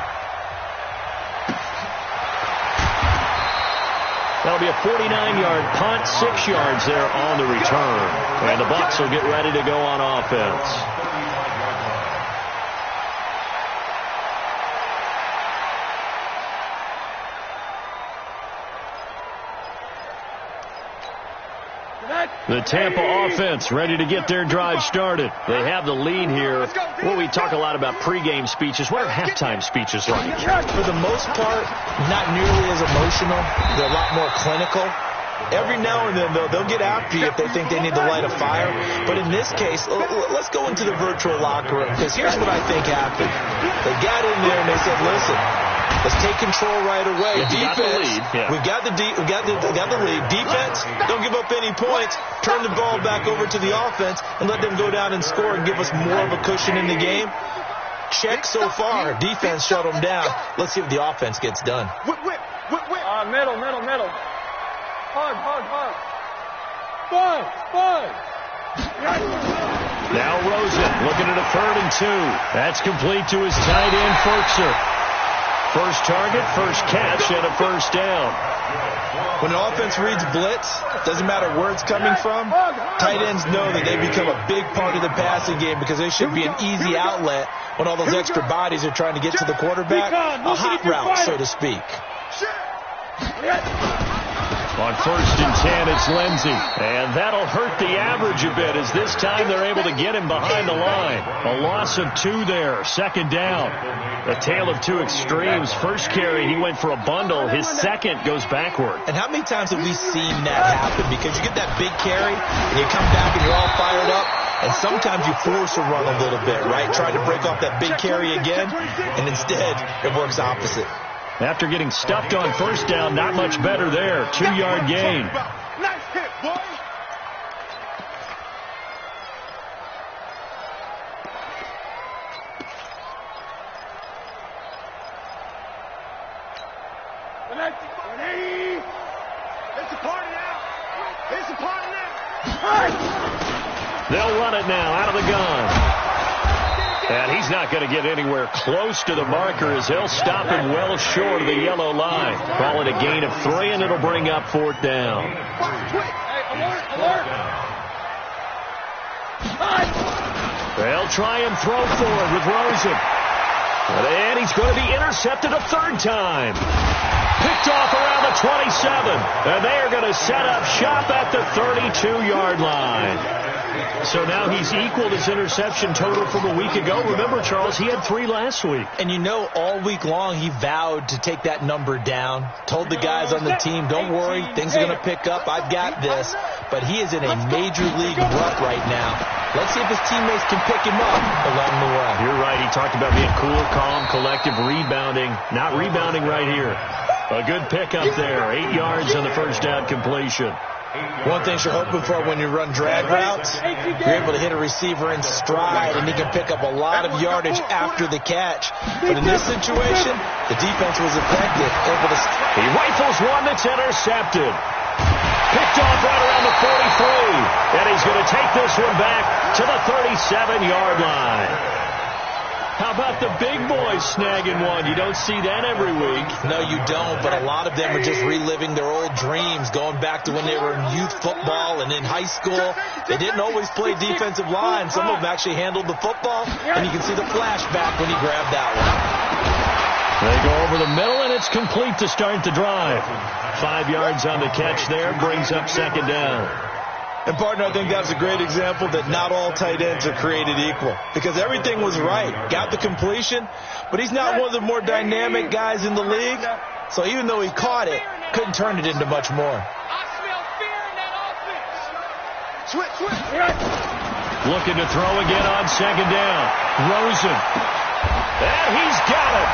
Speaker 10: That'll be a 49-yard punt, 6 yards there on the return. And the Bucs will get ready to go on offense. The Tampa offense ready to get their drive started. They have the lead here. Well, we talk a lot about pregame speeches. What are halftime speeches like?
Speaker 12: For the most part, not nearly as emotional. They're a lot more clinical. Every now and then, though, they'll get after you if they think they need to light a fire. But in this case, let's go into the virtual locker room, because here's what I think happened. They got in there and they said, listen, let's take control right away. Defense, we've got the lead. Defense, don't give up any points. Turn the ball back over to the offense and let them go down and score and give us more of a cushion in the game. Check so far. Defense shut them down. Let's see what the offense gets done.
Speaker 7: Middle. Hard. Fun.
Speaker 10: Now Rosen looking at a 3rd and 2. That's complete to his tight end, Ferkser. First target, first catch, and a first down.
Speaker 12: When an offense reads blitz, doesn't matter where it's coming from, tight ends know that they become a big part of the passing game because they should be an easy outlet when all those extra bodies are trying to get to the quarterback. A hot route, so to speak.
Speaker 10: On 1st and 10, it's Lindsey. And that'll hurt the average a bit as this time they're able to get him behind the line. A loss of 2 there. 2nd down. A tale of 2 extremes. First carry, he went for a bundle. His second goes backward.
Speaker 12: And how many times have we seen that happen? Because you get that big carry, and you come back and you're all fired up. And sometimes you force a run a little bit, right? Trying to break off that big carry again. And instead, it works opposite.
Speaker 10: After getting stuffed on 1st down, not much better there. 2-yard gain.
Speaker 11: Nice hit, boy. It's a party now.
Speaker 10: They'll run it now out of the gun. And he's not going to get anywhere close to the marker as they'll stop him well short of the yellow line. Call it a gain of 3, and it'll bring up 4th down. They'll try and throw forward with Rosen. And he's going to be intercepted a 3rd time. Picked off around the 27. And they are going to set up shop at the 32-yard line. So now he's equaled his interception total from a week ago. Remember, Charles, he had 3 last week.
Speaker 12: And you know, all week long he vowed to take that number down. Told the guys on the team, don't worry, things are going to pick up. I've got this. but he is in a major league rut right now. Let's see if his teammates can pick him up along the way.
Speaker 10: You're right. He talked about being cool, calm, collective, rebounding. Not rebounding right here. A good pickup there. 8 yards on the first down completion.
Speaker 12: One thing you're hoping for when you run drag routes, you're able to hit a receiver in stride, and he can pick up a lot of yardage after the catch. But in this situation, the defense was effective.
Speaker 10: He rifles one that's intercepted. Picked off right around the 43. And he's going to take this one back to the 37-yard line. How about the big boys snagging one? You don't see that every week.
Speaker 12: No, you don't, but a lot of them are just reliving their old dreams, going back to when they were in youth football and in high school. They didn't always play defensive line. Some of them actually handled the football, and you can see the flashback when he grabbed that one.
Speaker 10: They go over the middle, and it's complete to start the drive. 5 yards on the catch there, brings up second down.
Speaker 12: And, partner, I think that's a great example that not all tight ends are created equal, because everything was right. Got the completion, but he's not one of the more dynamic guys in the league. So even though he caught it, couldn't turn it into much more.
Speaker 7: I smell fear in that offense. Switch.
Speaker 10: Looking to throw again on second down. Rosen. And he's got it.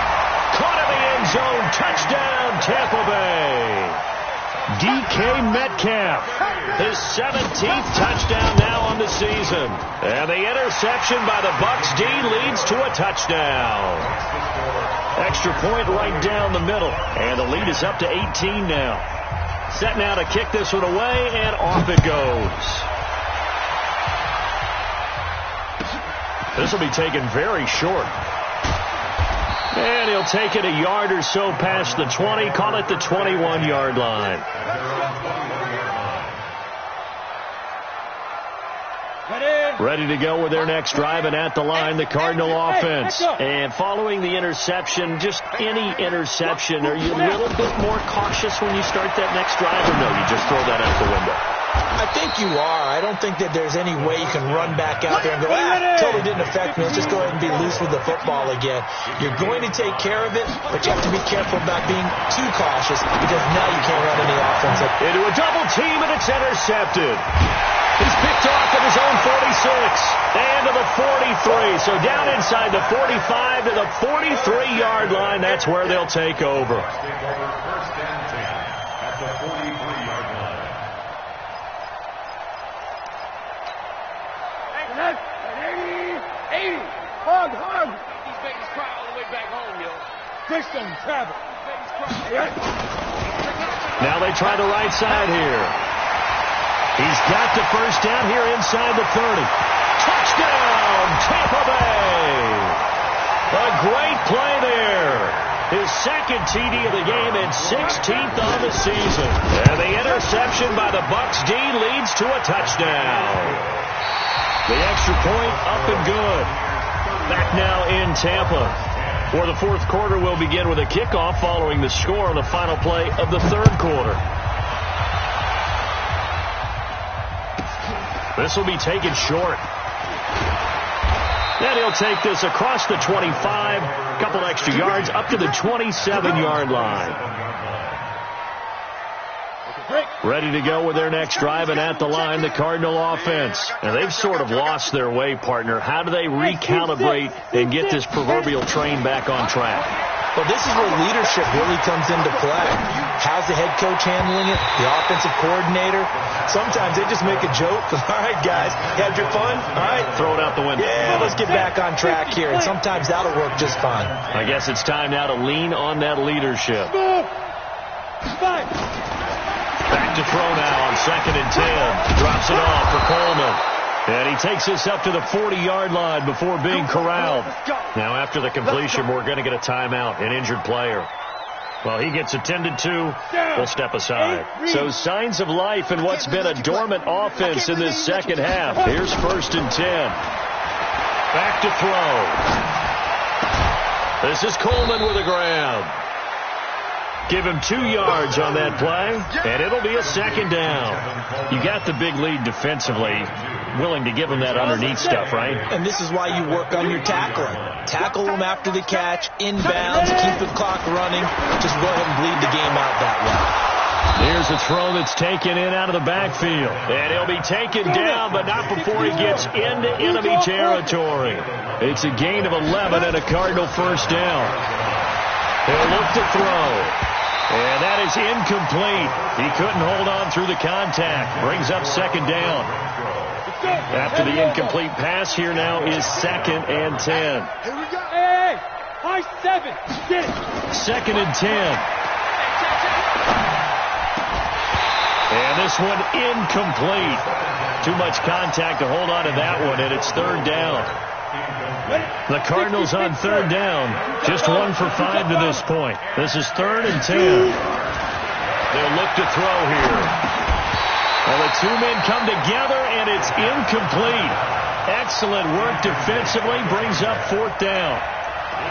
Speaker 10: Caught in the end zone. Touchdown, Tampa Bay. DK Metcalf, his 17th touchdown now on the season. And the interception by the Bucs D leads to a touchdown. Extra point right down the middle. And the lead is up to 18 now. Set now to kick this one away, and off it goes. This will be taken very short. And he'll take it a yard or so past the 20, call it the 21-yard line. Ready to go with their next drive, and at the line, the Cardinal offense. And following the interception, just any interception, are you a little bit more cautious when you start that next drive, or no, you just throw that out the window?
Speaker 12: I think you are. I don't think that there's any way you can run back out there and go, totally didn't affect me. Let's just go ahead and be loose with the football again. You're going to take care of it, but you have to be careful about being too cautious, because now you can't run any offense.
Speaker 10: Into a double team, and it's intercepted. He's picked off at his own 46 and to the 43. So down inside the 45 to the 43-yard line. That's where they'll take over.
Speaker 13: First and 10 at the 43-yard line.
Speaker 7: 80. Hug. These babies cry all the way back home, yo. Fish don't travel.
Speaker 10: Now they try the right side here. He's got the first down here inside the 30. Touchdown, Tampa Bay. A great play there. His second TD of the game and 16th on the season. And the interception by the Bucs D leads to a touchdown. The extra point up and good. Back now in Tampa. For the fourth quarter, we'll begin with a kickoff following the score on the final play of the third quarter. This will be taken short. Then he'll take this across the 25, a couple extra yards, up to the 27-yard line. Ready to go with their next drive, and at the line, the Cardinal offense. And they've sort of lost their way, partner. How do they recalibrate and get this proverbial train back on track?
Speaker 12: Well, this is where leadership really comes into play. How's the head coach handling it? The offensive coordinator? Sometimes they just make a joke. All right, guys, you had your fun? All right.
Speaker 10: Throw it out the window.
Speaker 12: Yeah, let's get back on track here. And sometimes that'll work just fine.
Speaker 10: I guess it's time now to lean on that leadership. Back to throw now on 2nd and 10. Drops it off for Coleman. And he takes this up to the 40-yard line before being corralled. Now, after the completion, we're going to get a timeout, an injured player. Well, he gets attended to. We'll step aside. So signs of life in what's been a dormant offense in this second half. Here's 1st and 10. Back to throw. This is Coleman with a grab. Give him 2 yards on that play, and it'll be a second down. You got the big lead defensively, willing to give him that underneath stuff, right?
Speaker 12: And this is why you work on your tackling. Tackle them after the catch, inbounds, keep the clock running. Just go ahead and bleed the game out that way.
Speaker 10: Here's a throw that's taken in out of the backfield. And he'll be taken down, but not before he gets into enemy territory. It's a gain of 11 and a Cardinal first down. He'll look to throw. And that is incomplete. He couldn't hold on through the contact. Brings up second down. After the incomplete pass, here now is 2nd and 10.
Speaker 7: Here we go. Hey, high 7. Get it.
Speaker 10: 2nd and 10. And this one incomplete. Too much contact to hold on to that one, and it's 3rd down. The Cardinals on 3rd down. Just 1 for 5 to this point. This is 3rd and 10. They'll look to throw here. Well, the two men come together, and it's incomplete. Excellent work defensively. Brings up 4th down.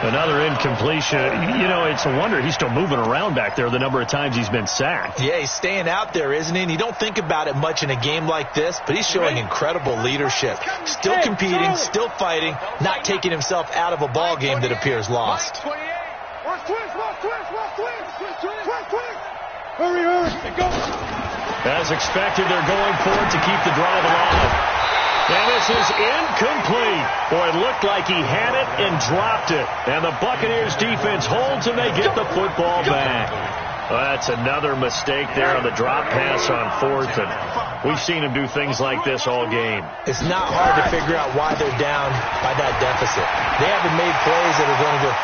Speaker 10: Another incompletion. You know, it's a wonder he's still moving around back there the number of times he's been sacked.
Speaker 12: Yeah, he's staying out there, isn't he? And you don't think about it much in a game like this, but he's showing incredible leadership. Still competing, still fighting, not taking himself out of a ball game that appears lost.
Speaker 7: Hurry, go.
Speaker 10: As expected, they're going for it to keep the drive alive. And this is incomplete. Boy, it looked like he had it and dropped it. And the Buccaneers defense holds and they get the football back. Well, that's another mistake there on the drop pass on 4th. And we've seen him do things like this all game.
Speaker 12: It's not hard to figure out why they're down by that deficit. They haven't made plays that are going to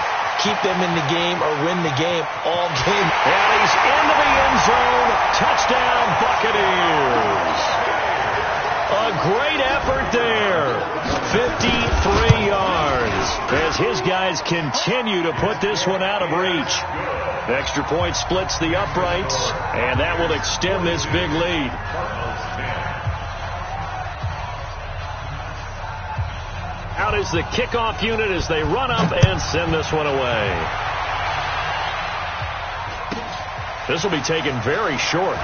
Speaker 12: keep them in the game or win the game all game.
Speaker 10: And he's into the end zone. Touchdown, Buccaneers. A great effort there. 53 yards as his guys continue to put this one out of reach. The extra point splits the uprights, and that will extend this big lead. Out is the kickoff unit as they run up and send this one away. This will be taken very short.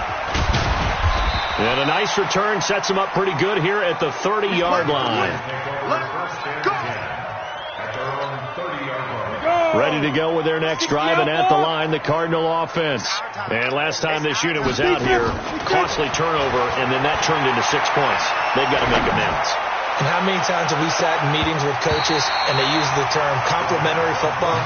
Speaker 10: And a nice return sets him up pretty good here at the 30-yard line. Ready to go with their next drive, and at the line, the Cardinal offense. And last time this unit was out here, costly turnover, and then that turned into 6 points. They've got to make amends.
Speaker 12: And how many times have we sat in meetings with coaches and they use the term complementary football?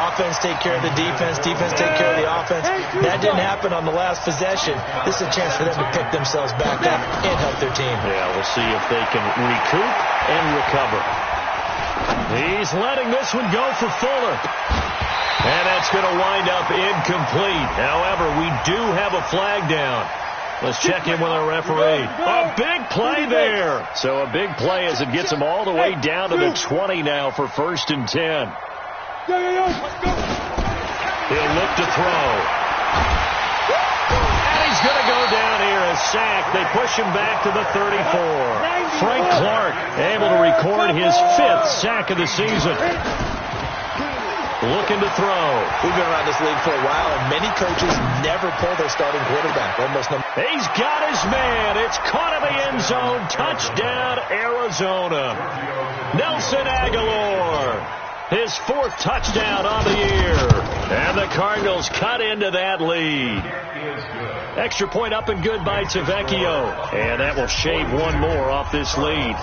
Speaker 12: Offense take care of the defense, defense take care of the offense. That didn't happen on the last possession. This is a chance for them to pick themselves back up and help their team.
Speaker 10: Yeah, we'll see if they can recoup and recover. He's letting this one go for Fuller. And that's going to wind up incomplete. However, we do have a flag down. Let's check in with our referee. A big play there. So a big play as it gets him all the way down to the 20 now for 1st and 10. He'll look to throw. And he's going to go down here, a sack. They push him back to the 34. Frank Clark able to record his 5th sack of the season. Looking to throw.
Speaker 12: We've been around this league for a while, and many coaches never pull their starting quarterback.
Speaker 10: He's got his man. It's caught in the end zone. Touchdown, Arizona. Nelson Aguilar. His 4th touchdown on the year. And the Cardinals cut into that lead. Extra point up and good by Tavecchio. And that will shave one more off this lead.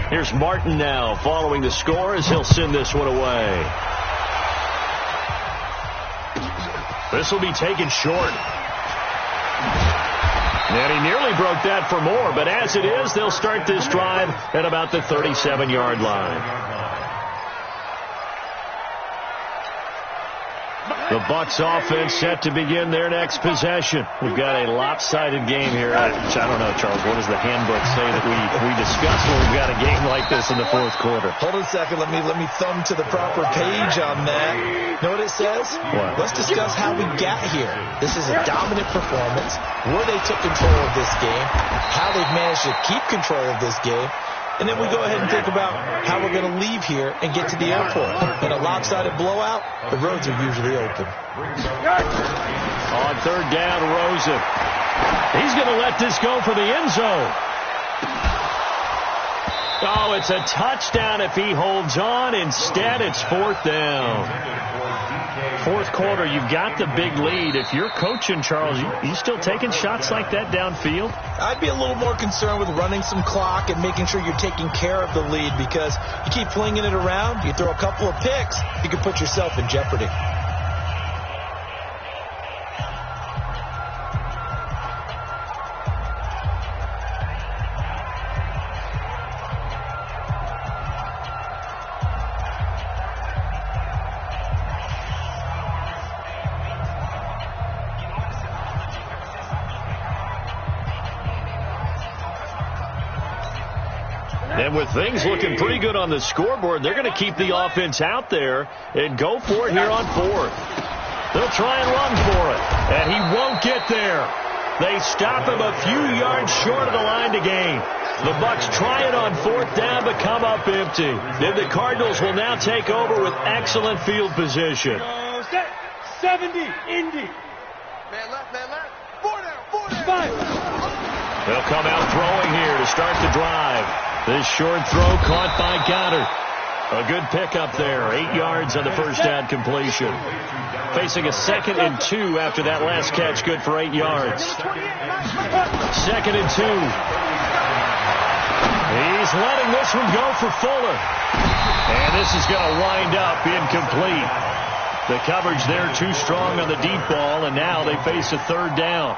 Speaker 10: Here's Martin now following the score as he'll send this one away. This will be taken short. And he nearly broke that for more, but as it is, they'll start this drive at about the 37-yard line. The Bucs offense set to begin their next possession. We've got a lopsided game here. I don't know, Charles, what does the handbook say that we discuss when we've got a game like this in the 4th quarter?
Speaker 12: Hold on a second. Let me thumb to the proper page on that. Know what it says?
Speaker 10: What?
Speaker 12: Let's discuss how we got here. This is a dominant performance, where they took control of this game, how they've managed to keep control of this game, and then we go ahead and think about how we're going to leave here and get to the airport. In a lopsided blowout, the roads are usually open.
Speaker 10: On 3rd down, Rosen. He's going to let this go for the end zone. Oh, it's a touchdown if he holds on. Instead, it's 4th down. 4th quarter, you've got the big lead. If you're coaching, Charles, you still taking shots like that downfield?
Speaker 12: I'd be a little more concerned with running some clock and making sure you're taking care of the lead, because you keep flinging it around, you throw a couple of picks, you can put yourself in jeopardy.
Speaker 10: And with things looking pretty good on the scoreboard, they're going to keep the offense out there and go for it here on 4th. They'll try and run for it, and he won't get there. They stop him a few yards short of the line to gain. The Bucs try it on 4th down, but come up empty. Then the Cardinals will now take over with excellent field position.
Speaker 7: 70, Indy.
Speaker 11: Man left, 4 down.
Speaker 7: 5.
Speaker 10: They'll come out throwing here to start the drive. This short throw caught by Goddard. A good pickup there. 8 yards on the first down completion. Facing a 2nd and 2 after that last catch, good for 8 yards. 2nd and 2. He's letting this one go for Fuller. And this is going to wind up incomplete. The coverage there too strong on the deep ball, and now they face a 3rd down.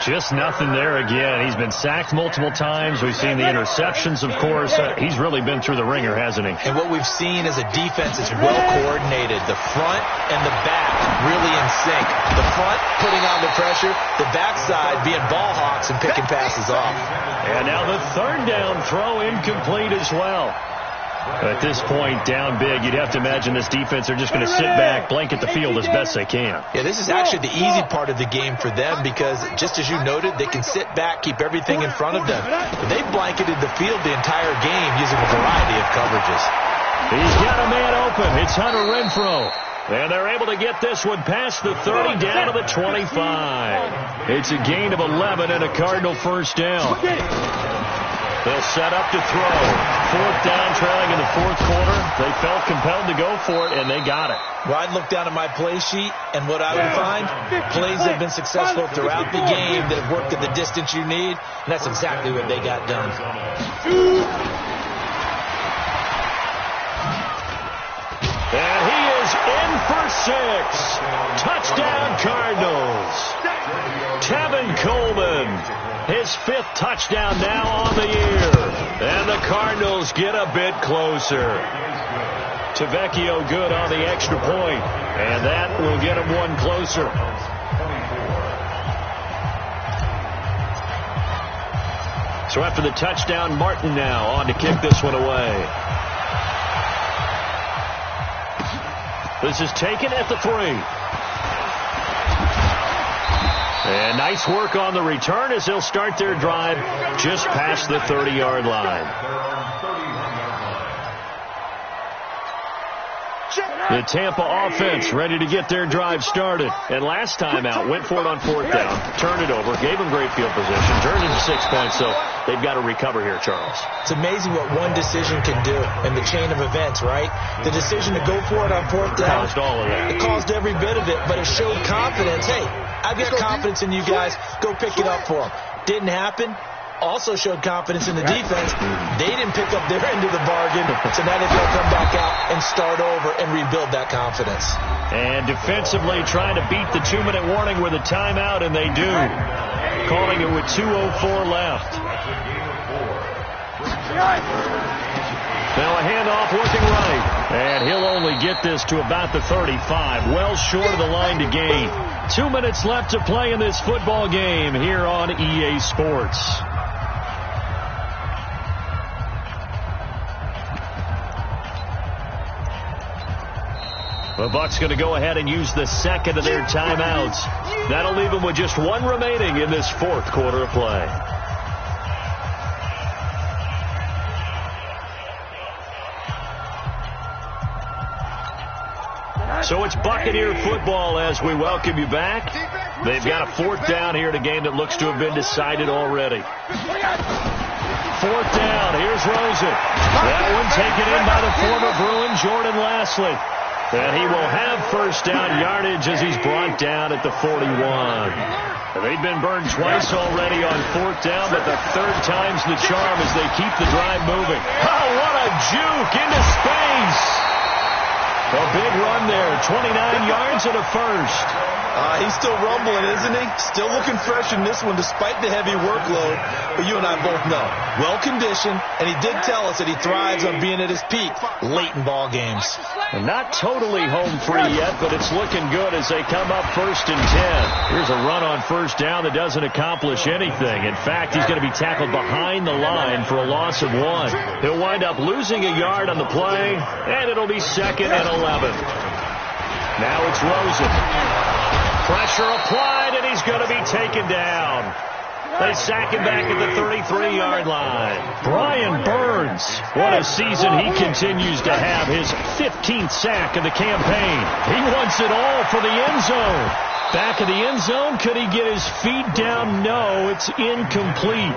Speaker 10: Just nothing there again. He's been sacked multiple times. We've seen the interceptions, of course. He's really been through the ringer, hasn't he?
Speaker 12: And what we've seen is a defense that's well coordinated. The front and the back really in sync. The front putting on the pressure, the backside being ball hawks and picking passes off.
Speaker 10: And now the 3rd down throw incomplete as well. At this point, down big, you'd have to imagine this defense are just going to sit back, blanket the field as best they can.
Speaker 12: Yeah, this is actually the easy part of the game for them, because just as you noted, they can sit back, keep everything in front of them. But they've blanketed the field the entire game using a variety of coverages.
Speaker 10: He's got a man open. It's Hunter Renfrow. And they're able to get this one past the 30 down to the 25. It's a gain of 11 and a Cardinal first down. They'll set up to throw. 4th down, trailing in the 4th quarter. They felt compelled to go for it, and they got it.
Speaker 12: Well, I'd look down at my play sheet, and what I would find, plays that have been successful throughout the game that have worked at the distance you need, and that's exactly what they got done.
Speaker 10: And he is in for 6. Touchdown, Cardinals. Tevin Coleman, his 5th touchdown now on the year. And the Cardinals get a bit closer. Tavecchio good on the extra point, and that will get him one closer. So after the touchdown, Martin now on to kick this one away. This is taken at the 3. And nice work on the return as they'll start their drive just past the 30-yard line. The Tampa offense ready to get their drive started. And last time out, went for it on 4th down, turned it over, gave them great field position, turned into 6 points, so they've got to recover here, Charles.
Speaker 12: It's amazing what one decision can do in the chain of events, right? The decision to go for it on 4th down.
Speaker 10: Caused all of that.
Speaker 12: It caused every bit of it, but it showed confidence. Hey, I've got confidence in you guys. Go pick it up for them. Didn't happen. Also showed confidence in the defense. They didn't pick up their end of the bargain, so now they've got to come back out and start over and rebuild that confidence.
Speaker 10: And defensively trying to beat the 2-minute warning with a timeout, and they do. Calling it with 2:04 left. Now a handoff working right. And he'll only get this to about the 35. Well short of the line to gain. 2 minutes left to play in this football game here on EA Sports. The Bucs going to go ahead and use the 2nd of their timeouts. That'll leave them with just 1 remaining in this 4th quarter of play. So it's Buccaneer football as we welcome you back. They've got a 4th down here in a game that looks to have been decided already. 4th down. Here's Rosen. That one taken in by the former Bruin, Jordan Lastly. And he will have 1st down yardage as he's brought down at the 41. They've been burned twice already on 4th down, but the 3rd time's the charm as they keep the drive moving. Oh, what a juke into space. A big run there, 29 yards and a 1st.
Speaker 12: He's still rumbling, isn't he? Still looking fresh in this one despite the heavy workload. But you and I both know, well-conditioned, and he did tell us that he thrives on being at his peak late in ball games.
Speaker 10: And not totally home free yet, but it's looking good as they come up 1st and 10. Here's a run on 1st down that doesn't accomplish anything. In fact, he's going to be tackled behind the line for a loss of 1. He'll wind up losing a yard on the play, and it'll be 2nd and 11. Now it's Rosen. Pressure applied, and he's going to be taken down. They sack him back at the 33-yard line. Brian Burns, what a season he continues to have. His 15th sack of the campaign. He wants it all for the end zone. Back of the end zone, could he get his feet down? No, it's incomplete.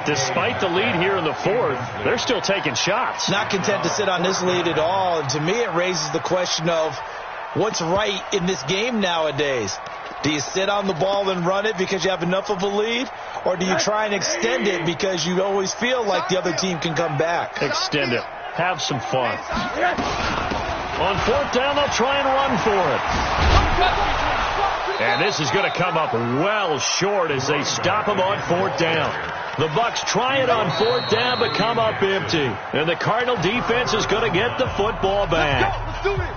Speaker 10: Despite the lead here in the 4th, they're still taking shots.
Speaker 12: Not content to sit on this lead at all. And to me, it raises the question of what's right in this game nowadays. Do you sit on the ball and run it because you have enough of a lead? Or do you try and extend it because you always feel like the other team can come back?
Speaker 10: Extend it. Have some fun. On 4th down, they'll try and run for it. And this is going to come up well short as they stop him on 4th down. The Bucs try it on 4th down but come up empty. And the Cardinal defense is going to get the football back.
Speaker 11: Let's do it.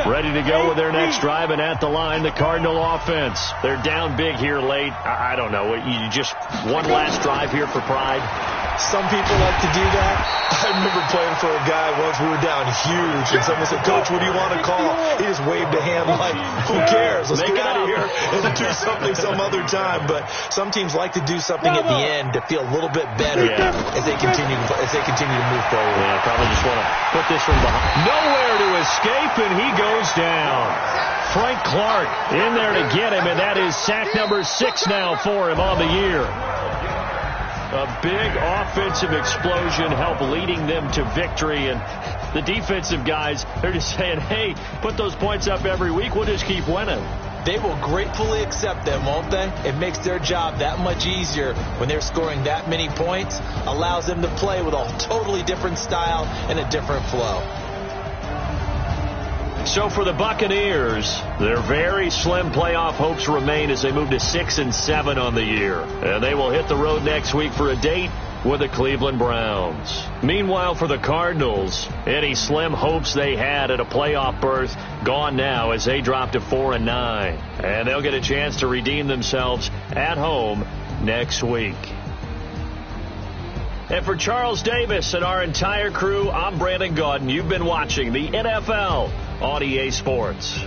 Speaker 10: Ready to go with their next drive, and at the line, the Cardinal offense. They're down big here late. I don't know. You just one last drive here for pride?
Speaker 12: Some people like to do that. I remember playing for a guy once. We were down huge, and someone said, "Coach, what do you want to call?" He just waved a hand like, "Who cares? Let's get out of here and do something some other time." But some teams like to do something at the end to feel a little bit better as they continue to move forward.
Speaker 10: Yeah, probably just want to put this from behind. Nowhere to escape, and he goes down. Frank Clark in there to get him, and that is sack number 6 now for him on the year. A big offensive explosion helped leading them to victory, and the defensive guys, they're just saying, hey, put those points up every week, we'll just keep winning.
Speaker 12: They will gratefully accept them, won't they? It makes their job that much easier when they're scoring that many points, allows them to play with a totally different style and a different flow.
Speaker 10: So for the Buccaneers, their very slim playoff hopes remain as they move to 6 and 7 on the year. And they will hit the road next week for a date with the Cleveland Browns. Meanwhile, for the Cardinals, any slim hopes they had at a playoff berth gone now as they drop to 4 and 9. And they'll get a chance to redeem themselves at home next week. And for Charles Davis and our entire crew, I'm Brandon Gaudin. You've been watching the NFL on EA Sports.